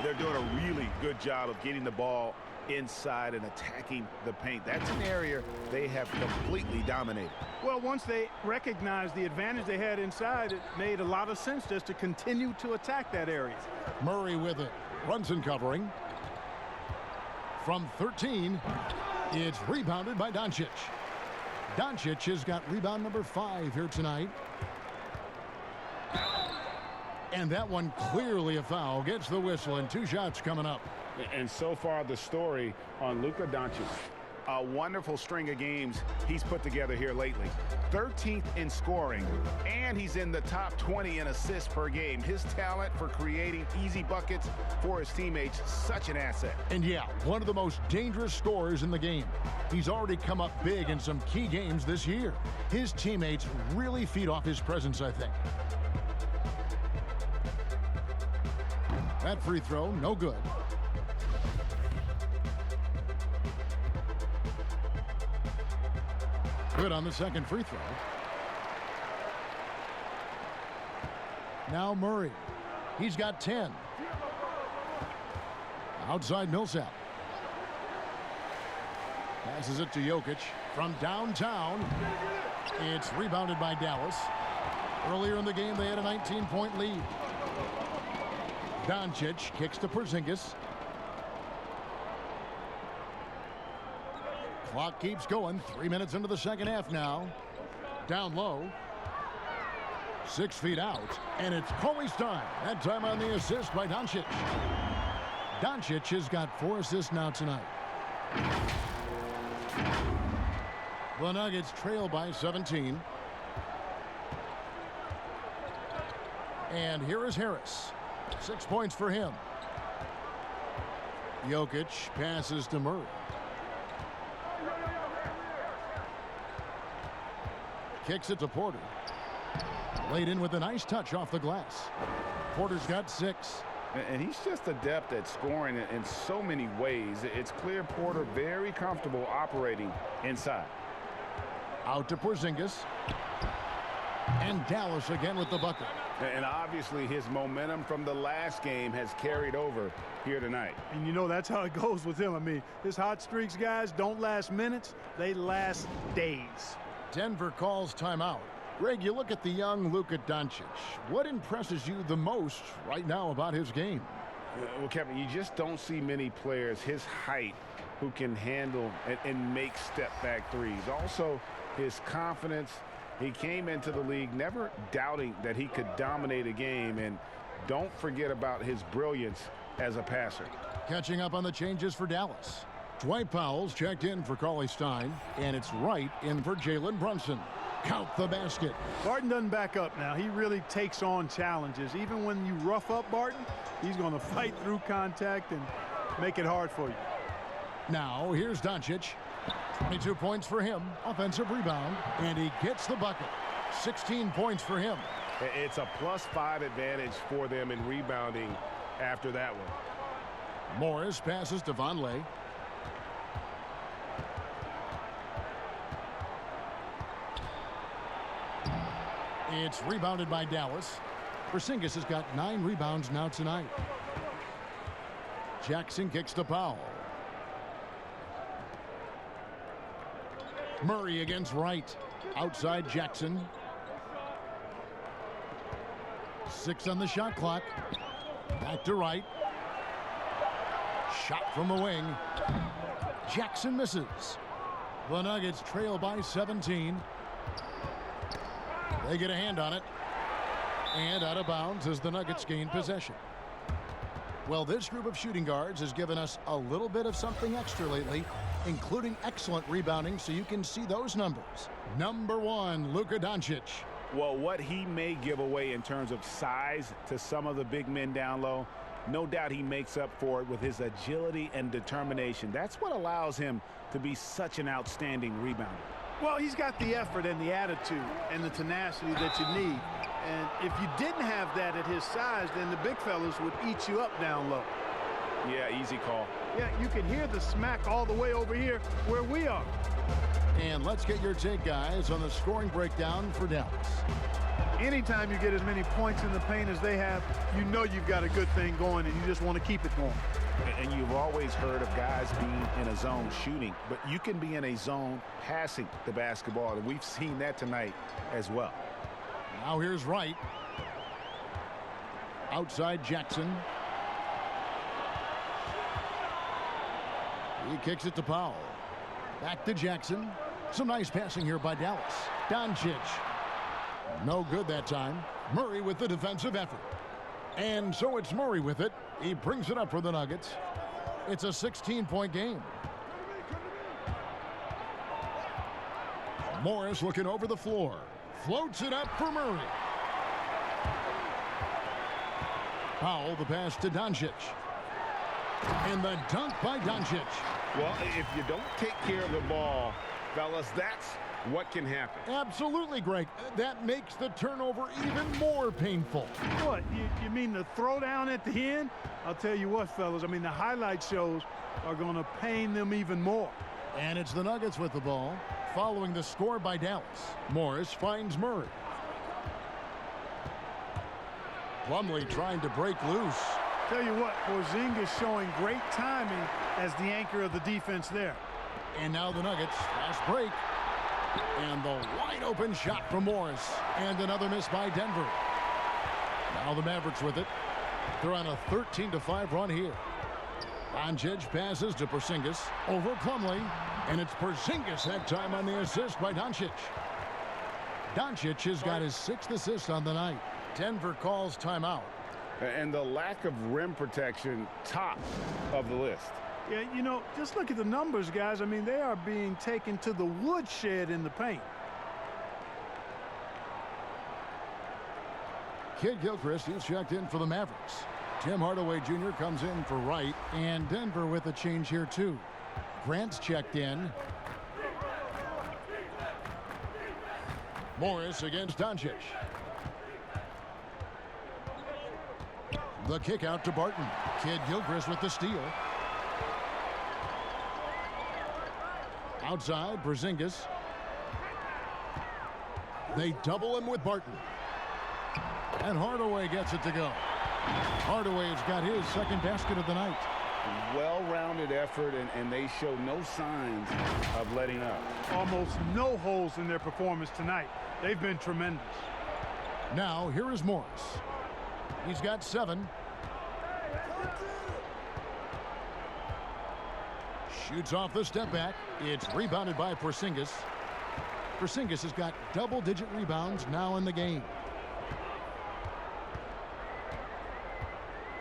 They're doing a really good job of getting the ball inside and attacking the paint. That's an area they have completely dominated. Well, once they recognized the advantage they had inside, it made a lot of sense just to continue to attack that area. Murray with it. Brunson covering. From 13, it's rebounded by Doncic. Doncic has got rebound number 5 here tonight. And that one clearly a foul. Gets the whistle, and 2 shots coming up. And so far the story on Luka Doncic. A wonderful string of games he's put together here lately. 13th in scoring, and he's in the top 20 in assists per game. His talent for creating easy buckets for his teammates, such an asset. And yeah, one of the most dangerous scorers in the game. He's already come up big in some key games this year. His teammates really feed off his presence, I think. That free throw, no good. Good on the second free throw. Now Murray. He's got 10. Outside Millsap. Passes it to Jokic from downtown. It's rebounded by Dallas. Earlier in the game, they had a 19-point lead. Doncic kicks to Porzingis. Clock keeps going. 3 minutes into the second half now. Down low. 6 feet out. And it's Cauley's time. That time on the assist by Doncic. Doncic has got 4 assists now tonight. The Nuggets trail by 17. And here is Harris. 6 points for him. Jokic passes to Murray. Kicks it to Porter. Laid in with a nice touch off the glass. Porter's got 6. And he's just adept at scoring in so many ways. It's clear Porter very comfortable operating inside. Out to Porzingis. And Dallas again with the bucket. And obviously his momentum from the last game has carried over here tonight. And you know that's how it goes with him. I mean, his hot streaks, guys, don't last minutes. They last days. Denver calls timeout. Greg, you look at the young Luka Doncic. What impresses you the most right now about his game? Well, Kevin, you just don't see many players his height who can handle and make step-back threes. Also, his confidence. He came into the league never doubting that he could dominate a game. And don't forget about his brilliance as a passer. Catching up on the changes for Dallas. Dwight Powell's checked in for Cauley Stein, and it's Wright in for Jalen Brunson. Count the basket. Barton doesn't back up now. He really takes on challenges. Even when you rough up Barton, he's going to fight through contact and make it hard for you. Now, here's Doncic. 22 points for him. Offensive rebound, and he gets the bucket. 16 points for him. It's a +5 advantage for them in rebounding after that one. Morris passes to Vonleh. It's rebounded by Dallas. Porzingis has got 9 rebounds now tonight. Jackson kicks to Powell. Murray against Wright. Outside Jackson. 6 on the shot clock. Back to Wright. Shot from the wing. Jackson misses. The Nuggets trail by 17. They get a hand on it. And out of bounds as the Nuggets gain possession. Well, this group of shooting guards has given us a little bit of something extra lately, including excellent rebounding, so you can see those numbers. Number 1, Luka Doncic. Well, what he may give away in terms of size to some of the big men down low, no doubt he makes up for it with his agility and determination. That's what allows him to be such an outstanding rebounder. Well, he's got the effort and the attitude and the tenacity that you need. And if you didn't have that at his size, then the big fellas would eat you up down low. Yeah, easy call. Yeah, you can hear the smack all the way over here where we are. And let's get your take, guys, on the scoring breakdown for Dallas. Anytime you get as many points in the paint as they have, you know you've got a good thing going and you just want to keep it going. And you've always heard of guys being in a zone shooting, but you can be in a zone passing the basketball, and we've seen that tonight as well. Now here's Wright. Outside Jackson. He kicks it to Powell. Back to Jackson. Some nice passing here by Dallas. Doncic. No good that time. Murray with the defensive effort. And so it's Murray with it. He brings it up for the Nuggets. It's a 16-point game. Morris looking over the floor. Floats it up for Murray. Powell, the pass to Doncic. And the dunk by Doncic. Well, if you don't take care of the ball, fellas, that's what can happen. Absolutely, Greg. That makes the turnover even more painful. What, you mean the throwdown at the end? I'll tell you what, fellas, I mean the highlight shows are going to pain them even more. And it's the Nuggets with the ball, following the score by Dallas. Morris finds Murray. Plumlee trying to break loose. Tell you what, Porzingis showing great timing as the anchor of the defense there. And now the Nuggets, fast break. And the wide open shot from Morris. And another miss by Denver. Now the Mavericks with it. They're on a 13-5 run here. Doncic passes to Porzingis over Plumlee. And it's Porzingis that time on the assist by Doncic. Doncic has got his 6th assist on the night. Denver calls timeout. And the lack of rim protection, top of the list. Yeah, you know, just look at the numbers, guys. I mean, they are being taken to the woodshed in the paint. Kid Gilchrist is checked in for the Mavericks. Tim Hardaway Jr. comes in for Wright. And Denver with a change here, too. Grant's checked in. Morris against Doncic. The kick out to Barton. Kid Gilchrist with the steal. Outside, Porzingis. They double him with Barton. And Hardaway gets it to go. Hardaway's got his 2nd basket of the night. Well-rounded effort, and they show no signs of letting up. Almost no holes in their performance tonight. They've been tremendous. Now, here is Morris. He's got 7. Shoots off the step back. It's rebounded by Porzingis. Porzingis has got double-digit rebounds now in the game.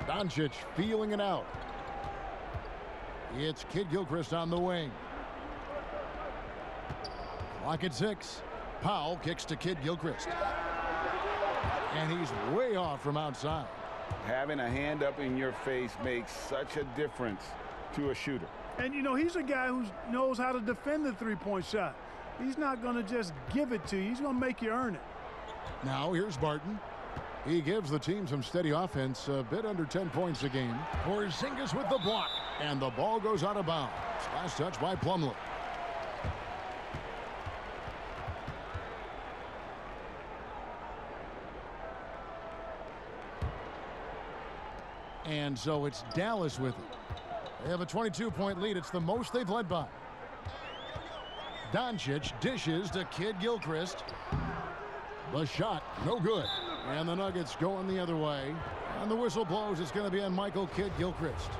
Doncic feeling it out. It's Kid Gilchrist on the wing. Clock at 6. Powell kicks to Kid Gilchrist. And he's way off from outside. Having a hand up in your face makes such a difference to a shooter. And, you know, he's a guy who knows how to defend the three-point shot. He's not going to just give it to you. He's going to make you earn it. Now here's Barton. He gives the team some steady offense, a bit under 10 points a game. Porzingis with the block. And the ball goes out of bounds. Last touch by Plumlee. And so it's Dallas with it. They have a 22-point lead. It's the most they've led by. Doncic dishes to Kid Gilchrist. The shot, no good. And the Nuggets going the other way. And the whistle blows. It's going to be on Michael Kid Gilchrist.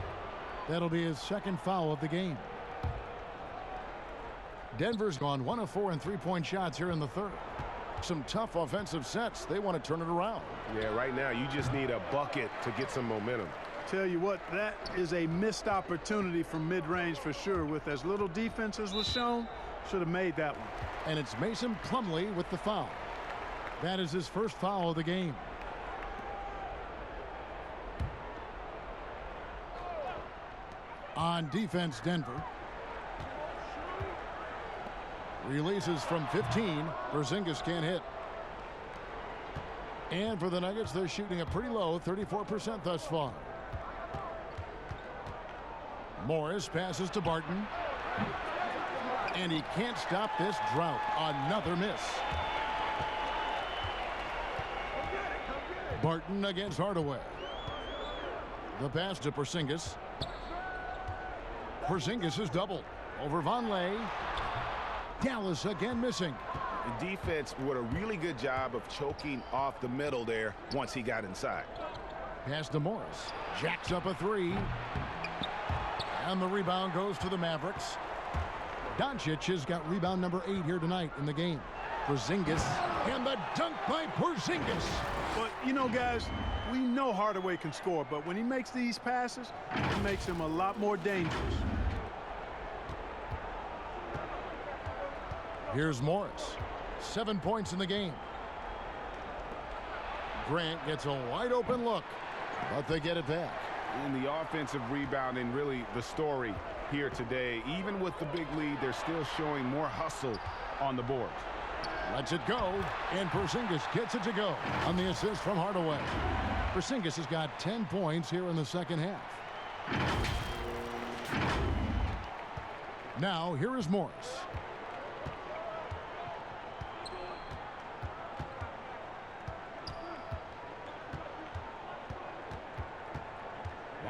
That'll be his 2nd foul of the game. Denver's gone 1 of 4 in three-point shots here in the 3rd. Some tough offensive sets. They want to turn it around. Yeah, right now you just need a bucket to get some momentum. Tell you what, that is a missed opportunity from mid-range for sure. With as little defense as was shown, should have made that one. And it's Mason Plumlee with the foul. That is his 1st foul of the game. On defense, Denver. Releases from 15. Porzingis can't hit. And for the Nuggets, they're shooting a pretty low 34% thus far. Morris passes to Barton. And he can't stop this drought. Another miss. Barton against Hardaway. The pass to Porzingis. Porzingis is doubled over Vonleh. Dallas again missing. The defense did a really good job of choking off the middle there once he got inside. Pass to Morris. Jacks up a 3. And the rebound goes to the Mavericks. Doncic has got rebound number 8 here tonight in the game. Porzingis. And the dunk by Porzingis. But, you know, guys, we know Hardaway can score, but when he makes these passes, it makes him a lot more dangerous. Here's Morris. 7 points in the game. Grant gets a wide open look, but they get it back. And the offensive rebounding, really the story here today. Even with the big lead, they're still showing more hustle on the board. Lets it go, and Porzingis gets it to go on the assist from Hardaway. Porzingis has got 10 points here in the 2nd half. Now, here is Morris.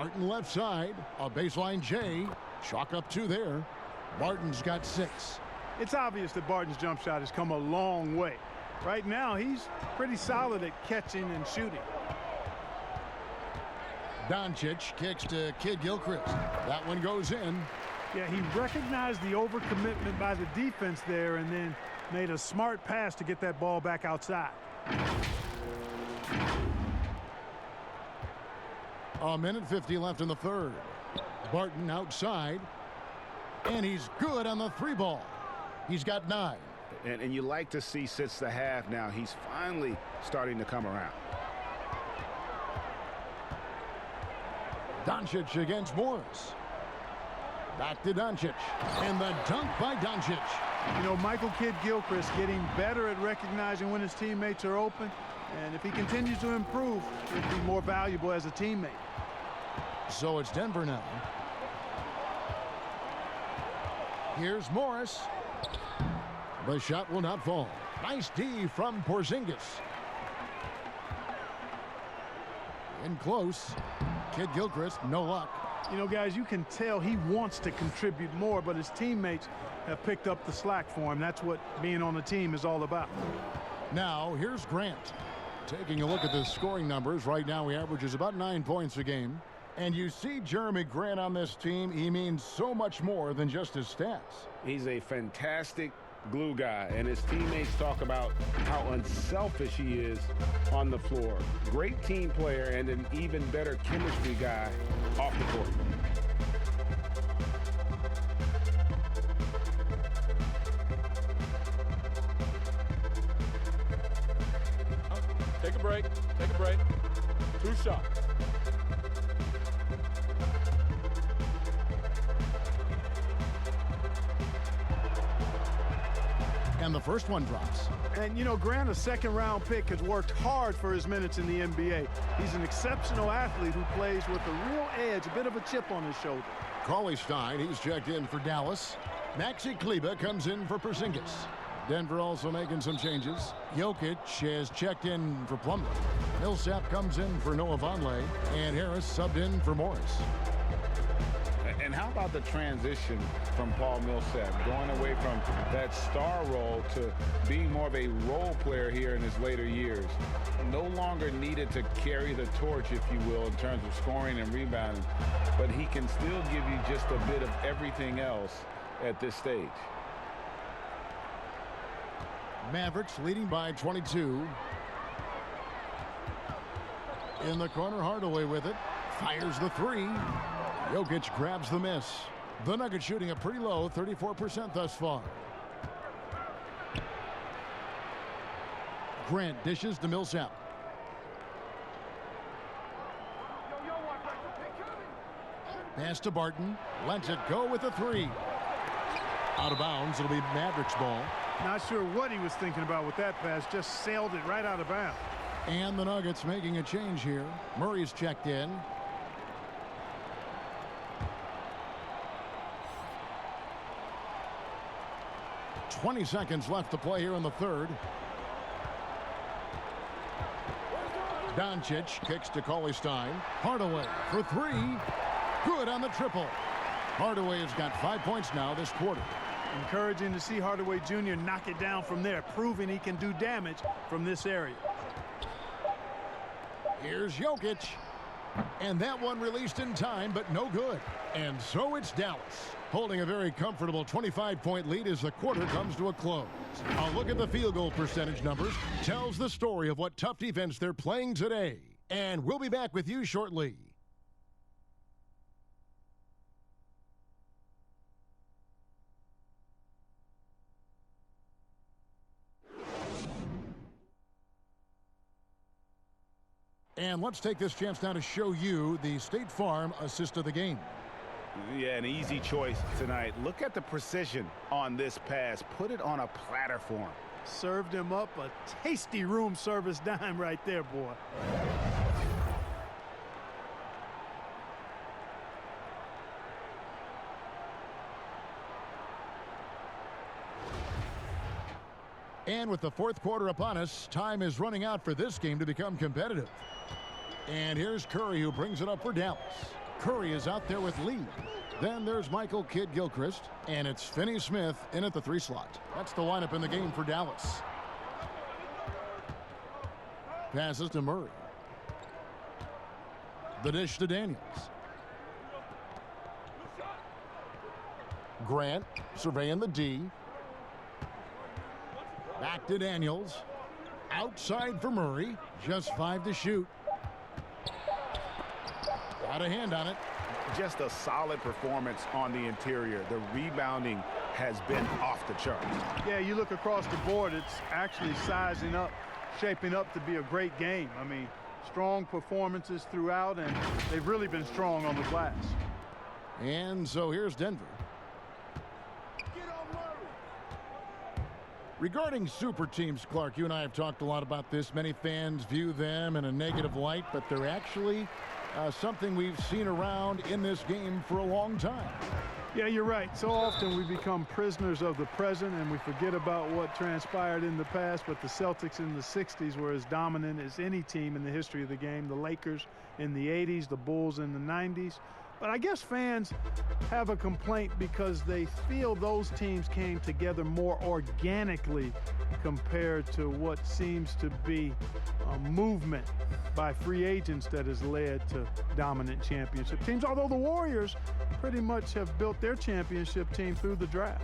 Barton left side. A baseline J. Chalk up 2 there. Barton's got 6. It's obvious that Barton's jump shot has come a long way. Right now, he's pretty solid at catching and shooting. Doncic kicks to Kid Gilchrist. That one goes in. Yeah, he recognized the overcommitment by the defense there and then made a smart pass to get that ball back outside. A minute 50 left in the third. Barton outside. And he's good on the 3 ball. He's got 9. And you like to see since the half now, he's finally starting to come around. Doncic against Morris. Back to Doncic. And the dunk by Doncic. You know, Michael Kidd-Gilchrist getting better at recognizing when his teammates are open. And if he continues to improve, he'll be more valuable as a teammate. So it's Denver now. Here's Morris. The shot will not fall. Nice D from Porzingis. In close. Kid Gilchrist, no luck. You know, guys, you can tell he wants to contribute more, but his teammates have picked up the slack for him. That's what being on the team is all about. Now, here's Grant. Taking a look at the scoring numbers, right now he averages about 9 points a game. And you see Jeremy Grant on this team, he means so much more than just his stats. He's a fantastic glue guy, and his teammates talk about how unselfish he is on the floor. Great team player and an even better chemistry guy off the court. Take a break. Take a break. 2 shots. And the first one drops. And, you know, Grant, a second-round pick, has worked hard for his minutes in the NBA. He's an exceptional athlete who plays with a real edge, a bit of a chip on his shoulder. Cauley-Stein, he's checked in for Dallas. Maxi Kleber comes in for Porzingis. Denver also making some changes. Jokic has checked in for Plumlee. Millsap comes in for Noah Vonleh. And Harris subbed in for Morris. And how about the transition from Paul Millsap, going away from that star role to being more of a role player here in his later years? No longer needed to carry the torch, if you will, in terms of scoring and rebounding, but he can still give you just a bit of everything else at this stage. Mavericks leading by 22. In the corner, Hardaway with it. Fires the 3. Jokic grabs the miss. The Nuggets shooting a pretty low, 34% thus far. Grant dishes to Millsap. Pass to Barton. Lets it go with a 3. Out of bounds. It'll be Mavericks ball. Not sure what he was thinking about with that pass. Just sailed it right out of bounds. And the Nuggets making a change here. Murray's checked in. .20 seconds left to play here in the third. Doncic kicks to Cauley-Stein. Hardaway for 3. Good on the triple. Hardaway has got 5 points now this quarter. Encouraging to see Hardaway Jr. knock it down from there, proving he can do damage from this area. Here's Jokic. And that one released in time, but no good. And so it's Dallas, holding a very comfortable 25-point lead as the quarter comes to a close. A look at the field goal percentage numbers tells the story of what tough defense they're playing today. And we'll be back with you shortly. And let's take this chance now to show you the State Farm assist of the game. Yeah, an easy choice tonight. Look at the precision on this pass. Put it on a platter for him. Served him up a tasty room service dime right there, boy. And with the fourth quarter upon us, time is running out for this game to become competitive. And here's Curry, who brings it up for Dallas. Curry is out there with Lee. Then there's Michael Kidd-Gilchrist, and it's Finney-Smith in at the 3 slot. That's the lineup in the game for Dallas. Passes to Murray. The dish to Daniels. Grant surveying the D. Back to Daniels. Outside for Murray. Just 5 to shoot. Got a hand on it. Just a solid performance on the interior. The rebounding has been off the charts. Yeah, you look across the board, it's actually sizing up, shaping up to be a great game. I mean, strong performances throughout, and they've really been strong on the glass. And so here's Denver. Regarding super teams, Clark, you and I have talked a lot about this. Many fans view them in a negative light, but they're actually something we've seen around in this game for a long time. Yeah, you're right. So often we become prisoners of the present and we forget about what transpired in the past. But the Celtics in the 60s were as dominant as any team in the history of the game. The Lakers in the 80s, the Bulls in the 90s. But I guess fans have a complaint because they feel those teams came together more organically compared to what seems to be a movement by free agents that has led to dominant championship teams. Although the Warriors pretty much have built their championship team through the draft.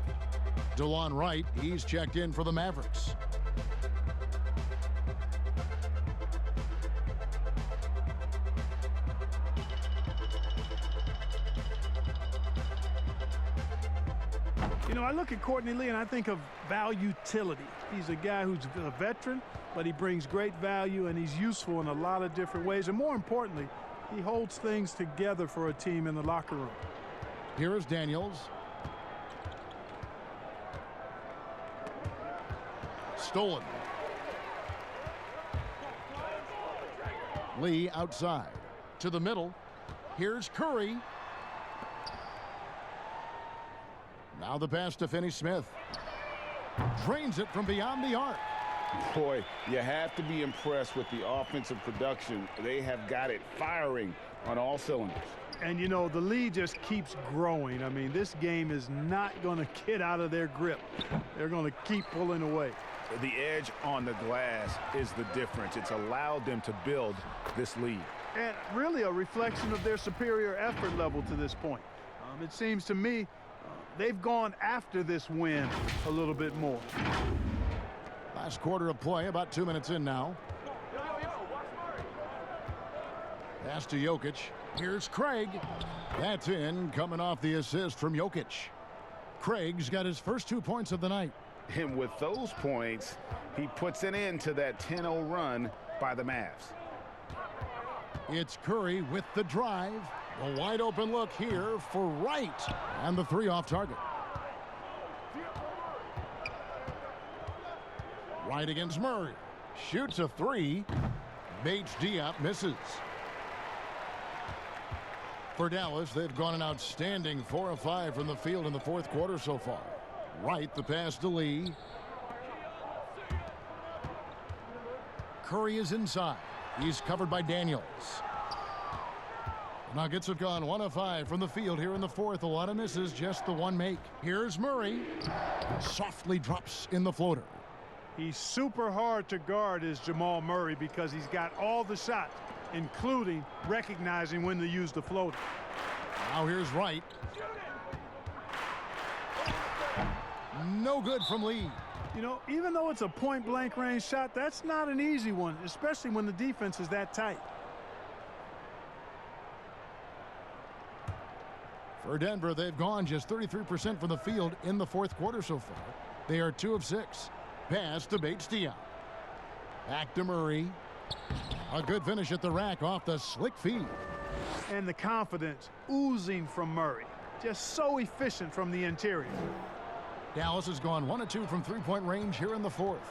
DeLon Wright, he's checked in for the Mavericks. You know, I look at Courtney Lee and I think of value-utility. He's a guy who's a veteran, but he brings great value and he's useful in a lot of different ways. And more importantly, he holds things together for a team in the locker room. Here is Daniels. Stolen. Lee outside. To the middle. Here's Curry. Now the pass to Finney-Smith. Drains it from beyond the arc. Boy, you have to be impressed with the offensive production. They have got it firing on all cylinders. And, you know, the lead just keeps growing. I mean, this game is not going to get out of their grip. They're going to keep pulling away. The edge on the glass is the difference. It's allowed them to build this lead. And really a reflection of their superior effort level to this point. It seems to me they've gone after this win a little bit more. Last quarter of play, about 2 minutes in now. Pass to Jokic. Here's Craig. That's in, coming off the assist from Jokic. Craig's got his first 2 points of the night. And with those points, he puts an end to that 10-0 run by the Mavs. It's Curry with the drive. A wide open look here for Wright. And the 3 off target. Wright against Murray. Shoots a 3. Bates Diop misses. For Dallas, they've gone an outstanding 4 of 5 from the field in the fourth quarter so far. Wright, the pass to Lee. Curry is inside. He's covered by Daniels. Nuggets have gone 1 of 5 from the field here in the fourth. A lot of misses, just the 1 make. Here's Murray. Softly drops in the floater. He's super hard to guard is Jamal Murray because he's got all the shots, including recognizing when to use the floater. Now here's Wright. No good from Lee. You know, even though it's a point-blank range shot, that's not an easy one, especially when the defense is that tight. For Denver, they've gone just 33% from the field in the fourth quarter so far. They are 2 of 6. Pass to Bates Diop. Back to Murray. A good finish at the rack off the slick feed. And the confidence oozing from Murray. Just so efficient from the interior. Dallas has gone 1 of 2 from three-point range here in the fourth.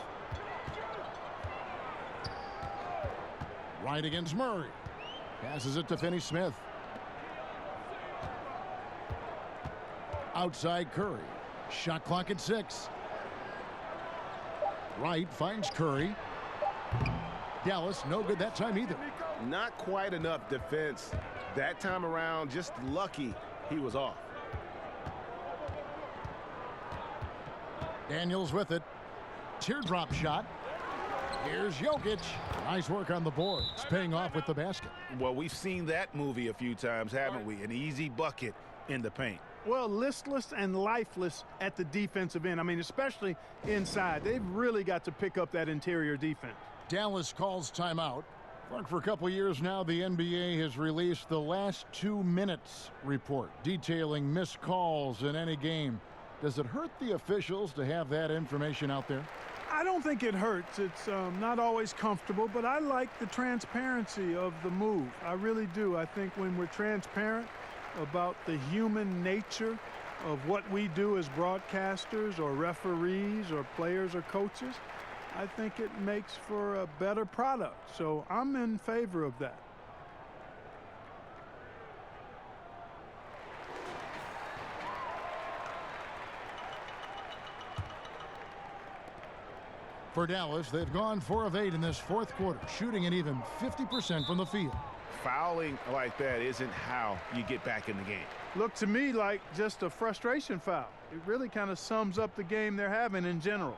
Wright against Murray. Passes it to Finney-Smith. Outside Curry. Shot clock at 6. Wright finds Curry. Dallas no good that time either. Not quite enough defense. That time around, just lucky he was off. Daniels with it. Teardrop shot. Here's Jokic. Nice work on the boards, paying off with the basket. Well, we've seen that movie a few times, haven't we? An easy bucket in the paint. Well, listless and lifeless at the defensive end. I mean, especially inside. They've really got to pick up that interior defense. Dallas calls timeout. Look, for a couple years now, the NBA has released the last 2 minutes report detailing missed calls in any game. Does it hurt the officials to have that information out there? I don't think it hurts. It's not always comfortable, but I like the transparency of the move. I really do. I think when we're transparent about the human nature of what we do as broadcasters or referees or players or coaches, I think it makes for a better product. So I'm in favor of that. For Dallas, they've gone 4 of 8 in this fourth quarter, shooting an even 50% from the field. Fouling like that isn't how you get back in the game. Looked to me like just a frustration foul. It really kind of sums up the game they're having in general.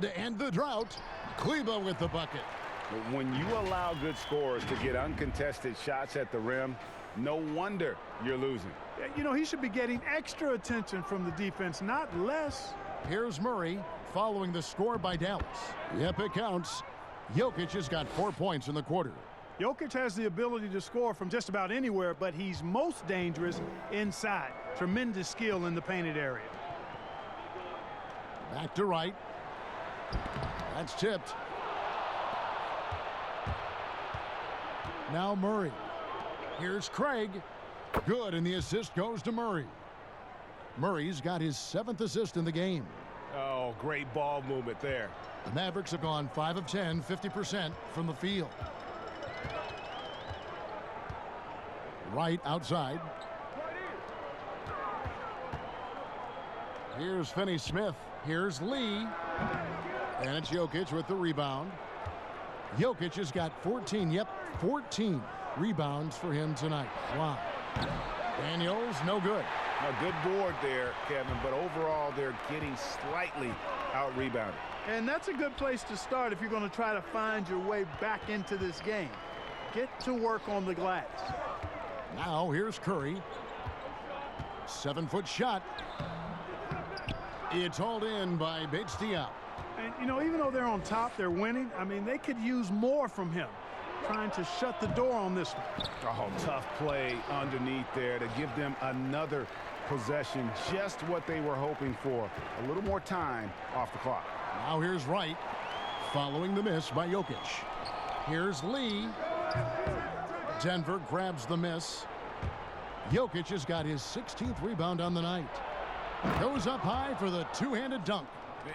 To end the drought, Kleba with the bucket. But when you allow good scorers to get uncontested shots at the rim, no wonder you're losing. You know, he should be getting extra attention from the defense, not less. Here's Murray following the score by Dallas. Yep, it counts. Jokic has got 4 points in the quarter. Jokic has the ability to score from just about anywhere, but he's most dangerous inside. Tremendous skill in the painted area. Back to right. That's tipped. Now Murray. Here's Craig. Good, and the assist goes to Murray. Murray's got his 7th assist in the game. Oh, great ball movement there. The Mavericks have gone 5 of 10, 50% from the field. Right outside. Here's Finney-Smith. Here's Lee. And it's Jokic with the rebound. Jokic has got 14, 14 rebounds for him tonight. Wow. Daniels, no good. A good board there, Kevin, but overall they're getting slightly out-rebounded. And that's a good place to start if you're going to try to find your way back into this game. Get to work on the glass. Now here's Curry. 7-foot shot. It's hauled in by Bates Diop. And, you know, even though they're on top, they're winning. I mean, they could use more from him. Trying to shut the door on this one. Oh, tough play underneath there to give them another possession. Just what they were hoping for. A little more time off the clock. Now here's Wright following the miss by Jokic. Here's Lee. Denver grabs the miss. Jokic has got his 16th rebound on the night. Goes up high for the two-handed dunk.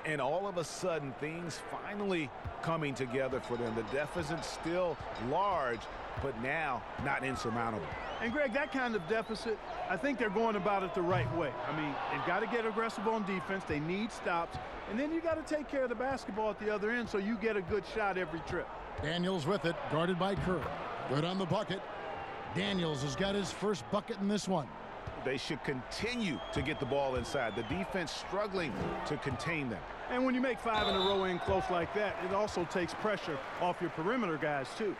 And all of a sudden, things finally coming together for them. The deficit's still large, but now not insurmountable. And, Greg, that kind of deficit, I think they're going about it the right way. I mean, they've got to get aggressive on defense. They need stops. And then you got to take care of the basketball at the other end so you get a good shot every trip. Daniels with it, guarded by Kerr. Good on the bucket. Daniels has got his first bucket in this one. They should continue to get the ball inside. The defense struggling to contain them. And when you make 5 in a row in close like that, it also takes pressure off your perimeter guys, too.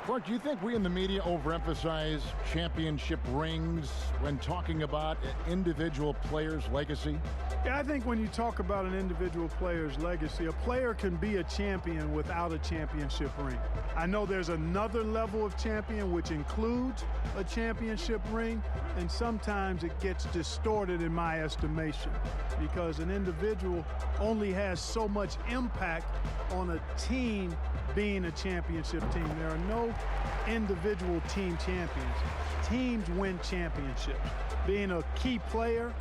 Clark, do you think we in the media overemphasize championship rings when talking about an individual player's legacy? Yeah, I think when you talk about an individual player's legacy, a player can be a champion without a championship ring. I know there's another level of champion which includes a championship ring, and sometimes it gets distorted in my estimation because an individual only has so much impact on a team being a championship team. There are no individual team champions. Teams win championships. Being a key player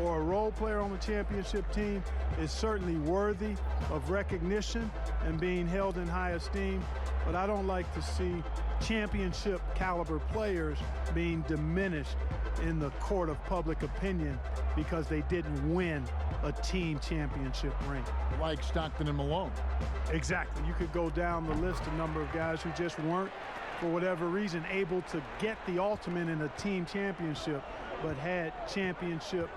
or a role player on the championship team is certainly worthy of recognition and being held in high esteem, but I don't like to see championship caliber players being diminished in the court of public opinion because they didn't win a team championship ring. Like Stockton and Malone. Exactly. You could go down the list, a number of guys who just weren't for whatever reason, able to get the ultimate in a team championship, but had championship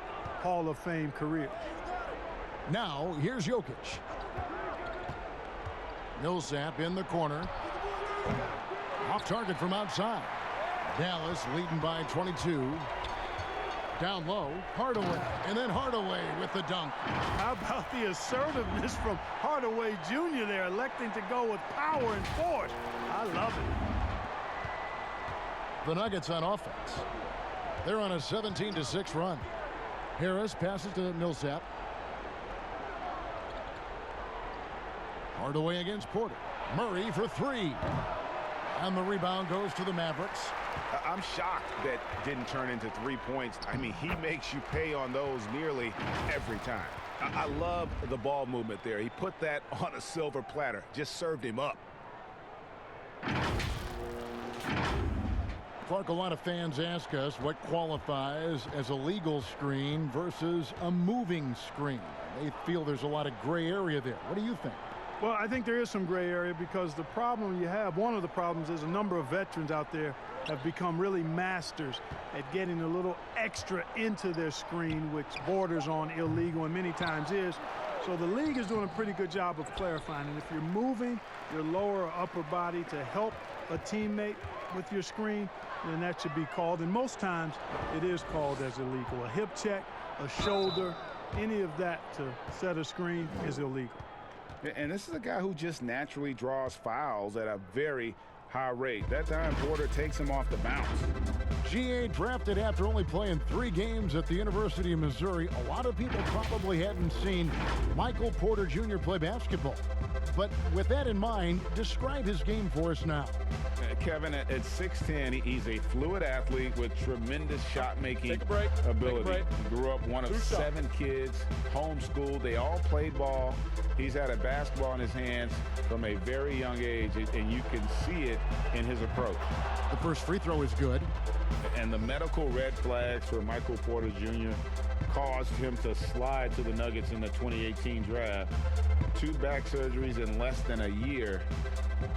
Hall of Fame careers. Now, here's Jokic. Millsap in the corner. Off target from outside. Dallas leading by 22. Down low, Hardaway, and then Hardaway with the dunk. How about the assertiveness from Hardaway Jr. there, electing to go with power and force? I love it. The Nuggets on offense. They're on a 17-6 run. Harris passes to Millsap. Hardaway against Porter. Murray for three. And the rebound goes to the Mavericks. I'm shocked that didn't turn into 3 points. I mean, he makes you pay on those nearly every time. I love the ball movement there. He put that on a silver platter. Just served him up. Clark, a lot of fans ask us what qualifies as a legal screen versus a moving screen. They feel there's a lot of gray area there. What do you think? Well, I think there is some gray area because the problem you have, one of the problems is a number of veterans out there have become really masters at getting a little extra into their screen, which borders on illegal and many times is. So the league is doing a pretty good job of clarifying. And if you're moving your lower or upper body to help a teammate with your screen, then that should be called. And most times it is called as illegal. A hip check, a shoulder, any of that to set a screen is illegal. And this is a guy who just naturally draws fouls at a very high rate. That time, Porter takes him off the bounce. GA drafted after only playing 3 games at the University of Missouri. A lot of people probably hadn't seen Michael Porter Jr. play basketball. But with that in mind, describe his game for us now. Kevin, at 6'10", he's a fluid athlete with tremendous shot-making ability. He grew up one of 7 kids, homeschooled. They all played ball. He's had a basketball in his hands from a very young age, and you can see it in his approach. The first free throw is good. And the medical red flags for Michael Porter Jr. caused him to slide to the Nuggets in the 2018 draft. 2 back surgeries in less than a year.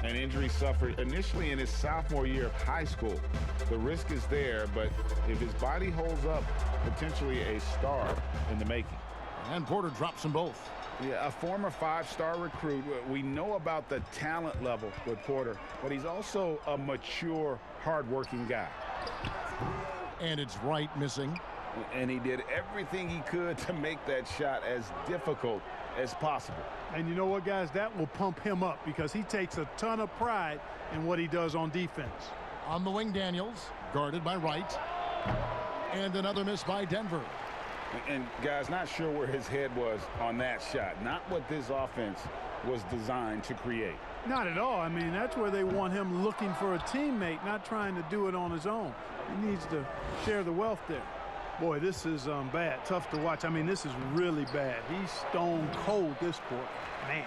An injury suffered initially in his sophomore year of high school. The risk is there, but if his body holds up, potentially a star in the making. And Porter drops them both. Yeah, a former 5-star recruit. We know about the talent level with Porter, but he's also a mature, hard-working guy. And it's right missing. And he did everything he could to make that shot as difficult as possible. And you know what, guys? That will pump him up because he takes a ton of pride in what he does on defense. On the wing, Daniels, guarded by Wright. And another miss by Denver. And, guys, not sure where his head was on that shot. Not what this offense was designed to create. Not at all. I mean, that's where they want him looking for a teammate, not trying to do it on his own. He needs to share the wealth there. Boy, this is bad. Tough to watch. I mean, this is really bad. He's stone cold this quarter. Man.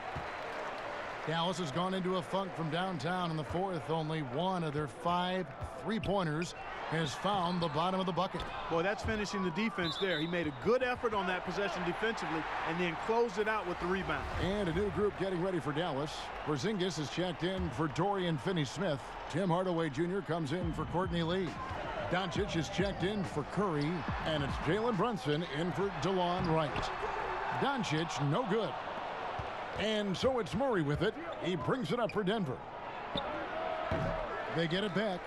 Dallas has gone into a funk from downtown in the fourth. Only one of their 5 3-pointers has found the bottom of the bucket. Boy, that's finishing the defense there. He made a good effort on that possession defensively and then closed it out with the rebound. And a new group getting ready for Dallas. Porzingis is checked in for Dorian Finney-Smith. Tim Hardaway Jr. comes in for Courtney Lee. Doncic is checked in for Curry, and it's Jalen Brunson in for DeLon Wright. Doncic, no good. And so it's Murray with it. He brings it up for Denver. They get it back.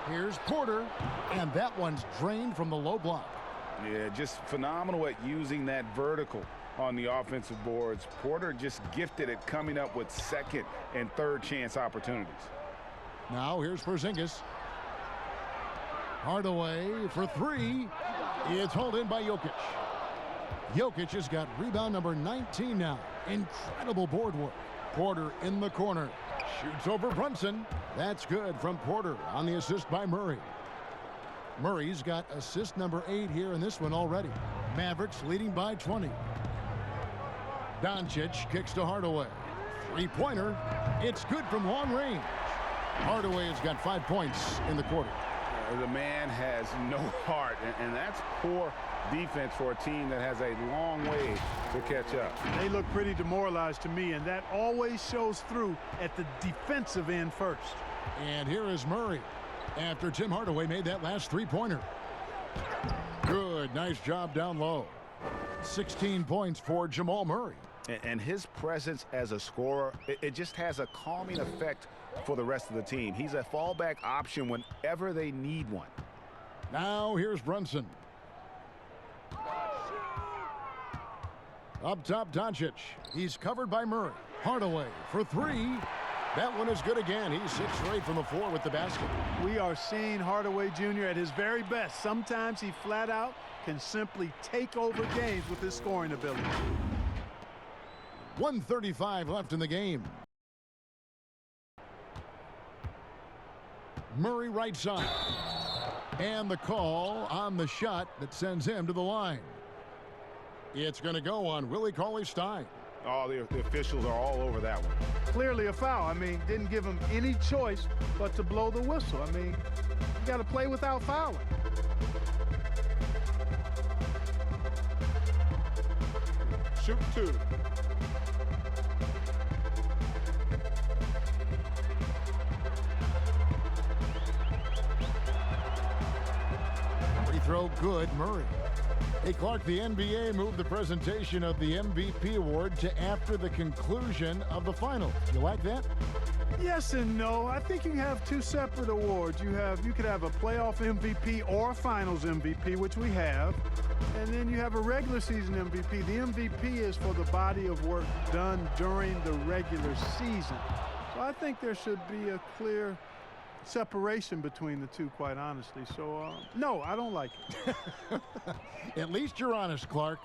Here's Porter, and that one's drained from the low block. Yeah, just phenomenal at using that vertical on the offensive boards. Porter just gifted at coming up with second and third chance opportunities. Now here's Porzingis. Hardaway for 3. It's hauled in by Jokic. Jokic has got rebound number 19 now. Incredible board work. Porter in the corner. Shoots over Brunson. That's good from Porter on the assist by Murray. Murray's got assist number 8 here in this one already. Mavericks leading by 20. Doncic kicks to Hardaway. 3-pointer. It's good from long range. Hardaway has got 5 points in the quarter. The man has no heart, and that's poor defense for a team that has a long way to catch up. They look pretty demoralized to me, and that always shows through at the defensive end first. And here is Murray after Tim Hardaway made that last three-pointer. Good, nice job down low. 16 points for Jamal Murray. And his presence as a scorer, it just has a calming effect for the rest of the team. He's a fallback option whenever they need one. Now here's Brunson. Up top, Doncic. He's covered by Murray. Hardaway for three. That one is good again. He's 6 straight from the floor with the basket. We are seeing Hardaway Jr. at his very best. Sometimes he flat out can simply take over games with his scoring ability. 1:35 left in the game. Murray right side. And the call on the shot that sends him to the line. It's going to go on Willie Cauley-Stein. Oh, the officials are all over that one. Clearly a foul. I mean, didn't give him any choice but to blow the whistle. I mean, you got to play without fouling. Shoot 2. Free throw good, Murray. Hey, Clark, the NBA moved the presentation of the MVP award to after the conclusion of the finals. You like that? Yes and no. I think you have two separate awards. You could have a playoff MVP or a finals MVP, which we have. And then you have a regular season MVP. The MVP is for the body of work done during the regular season. So I think there should be a clear separation between the two, quite honestly. So, no, I don't like it. At least you're honest, Clark.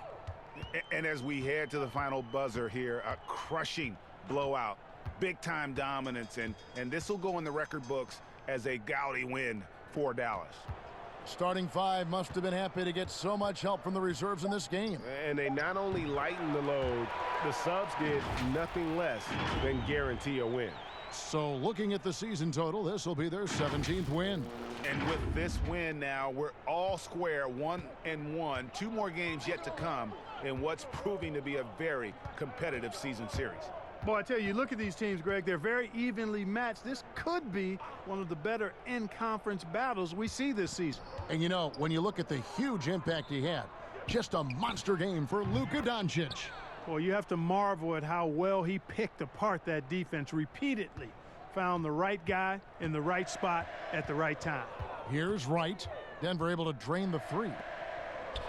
And as we head to the final buzzer here, a crushing blowout, big-time dominance, and this will go in the record books as a gaudy win for Dallas. Starting five must have been happy to get so much help from the reserves in this game. And they not only lighten the load, the subs did nothing less than guarantee a win. So looking at the season total, this will be their 17th win. And with this win now, we're all square, 1-1. 2 more games yet to come in what's proving to be a very competitive season series. Boy, I tell you, look at these teams, Greg. They're very evenly matched. This could be one of the better in-conference battles we see this season. And, you know, when you look at the huge impact he had, just a monster game for Luka Doncic. Well, you have to marvel at how well he picked apart that defense repeatedly. Found the right guy in the right spot at the right time. Here's Wright. Denver able to drain the three.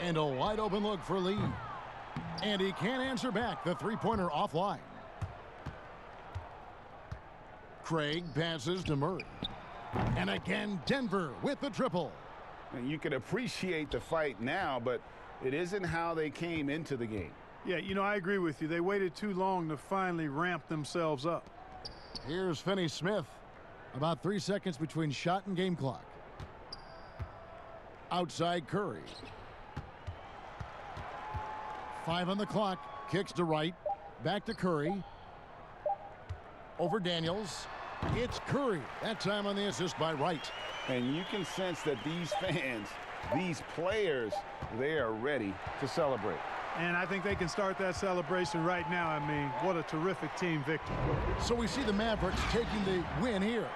And a wide open look for Lee. And he can't answer back. The three-pointer offline. Craig passes to Murray. And again, Denver with the triple. And you can appreciate the fight now, but it isn't how they came into the game. Yeah, you know, I agree with you. They waited too long to finally ramp themselves up. Here's Finney-Smith. About 3 seconds between shot and game clock. Outside Curry. 5 on the clock. Kicks to Wright. Back to Curry. Over Daniels. It's Curry. That time on the assist by Wright. And you can sense that these fans, these players, they are ready to celebrate. And I think they can start that celebration right now. I mean, what a terrific team victory. So we see the Mavericks taking the win here.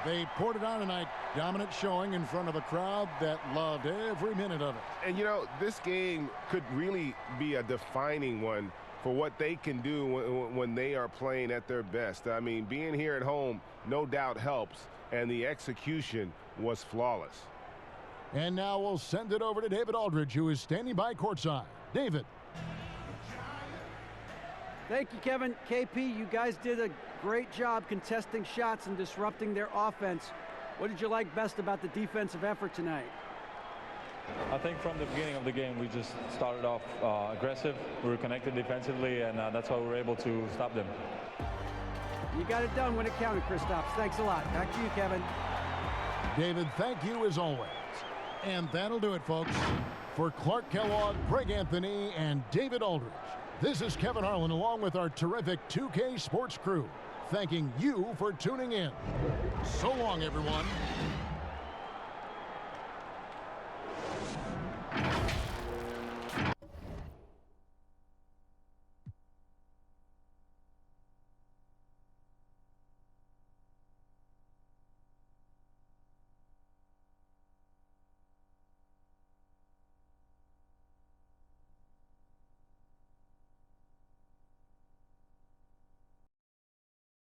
They poured it on tonight. Dominant showing in front of a crowd that loved every minute of it. And, you know, this game could really be a defining one for what they can do when they are playing at their best. I mean, being here at home no doubt helps, and the execution was flawless. And now we'll send it over to David Aldridge, who is standing by courtside. David. Thank you, Kevin. KP, you guys did a great job contesting shots and disrupting their offense. What did you like best about the defensive effort tonight? I think from the beginning of the game, we just started off aggressive. We were connected defensively, and that's how we were able to stop them. You got it done when it counted, Kristaps. Thanks a lot. Back to you, Kevin. David, thank you as always. And that'll do it, folks. For Clark Kellogg, Greg Anthony, and David Aldridge, this is Kevin Harlan along with our terrific 2K Sports crew, thanking you for tuning in. So long, everyone.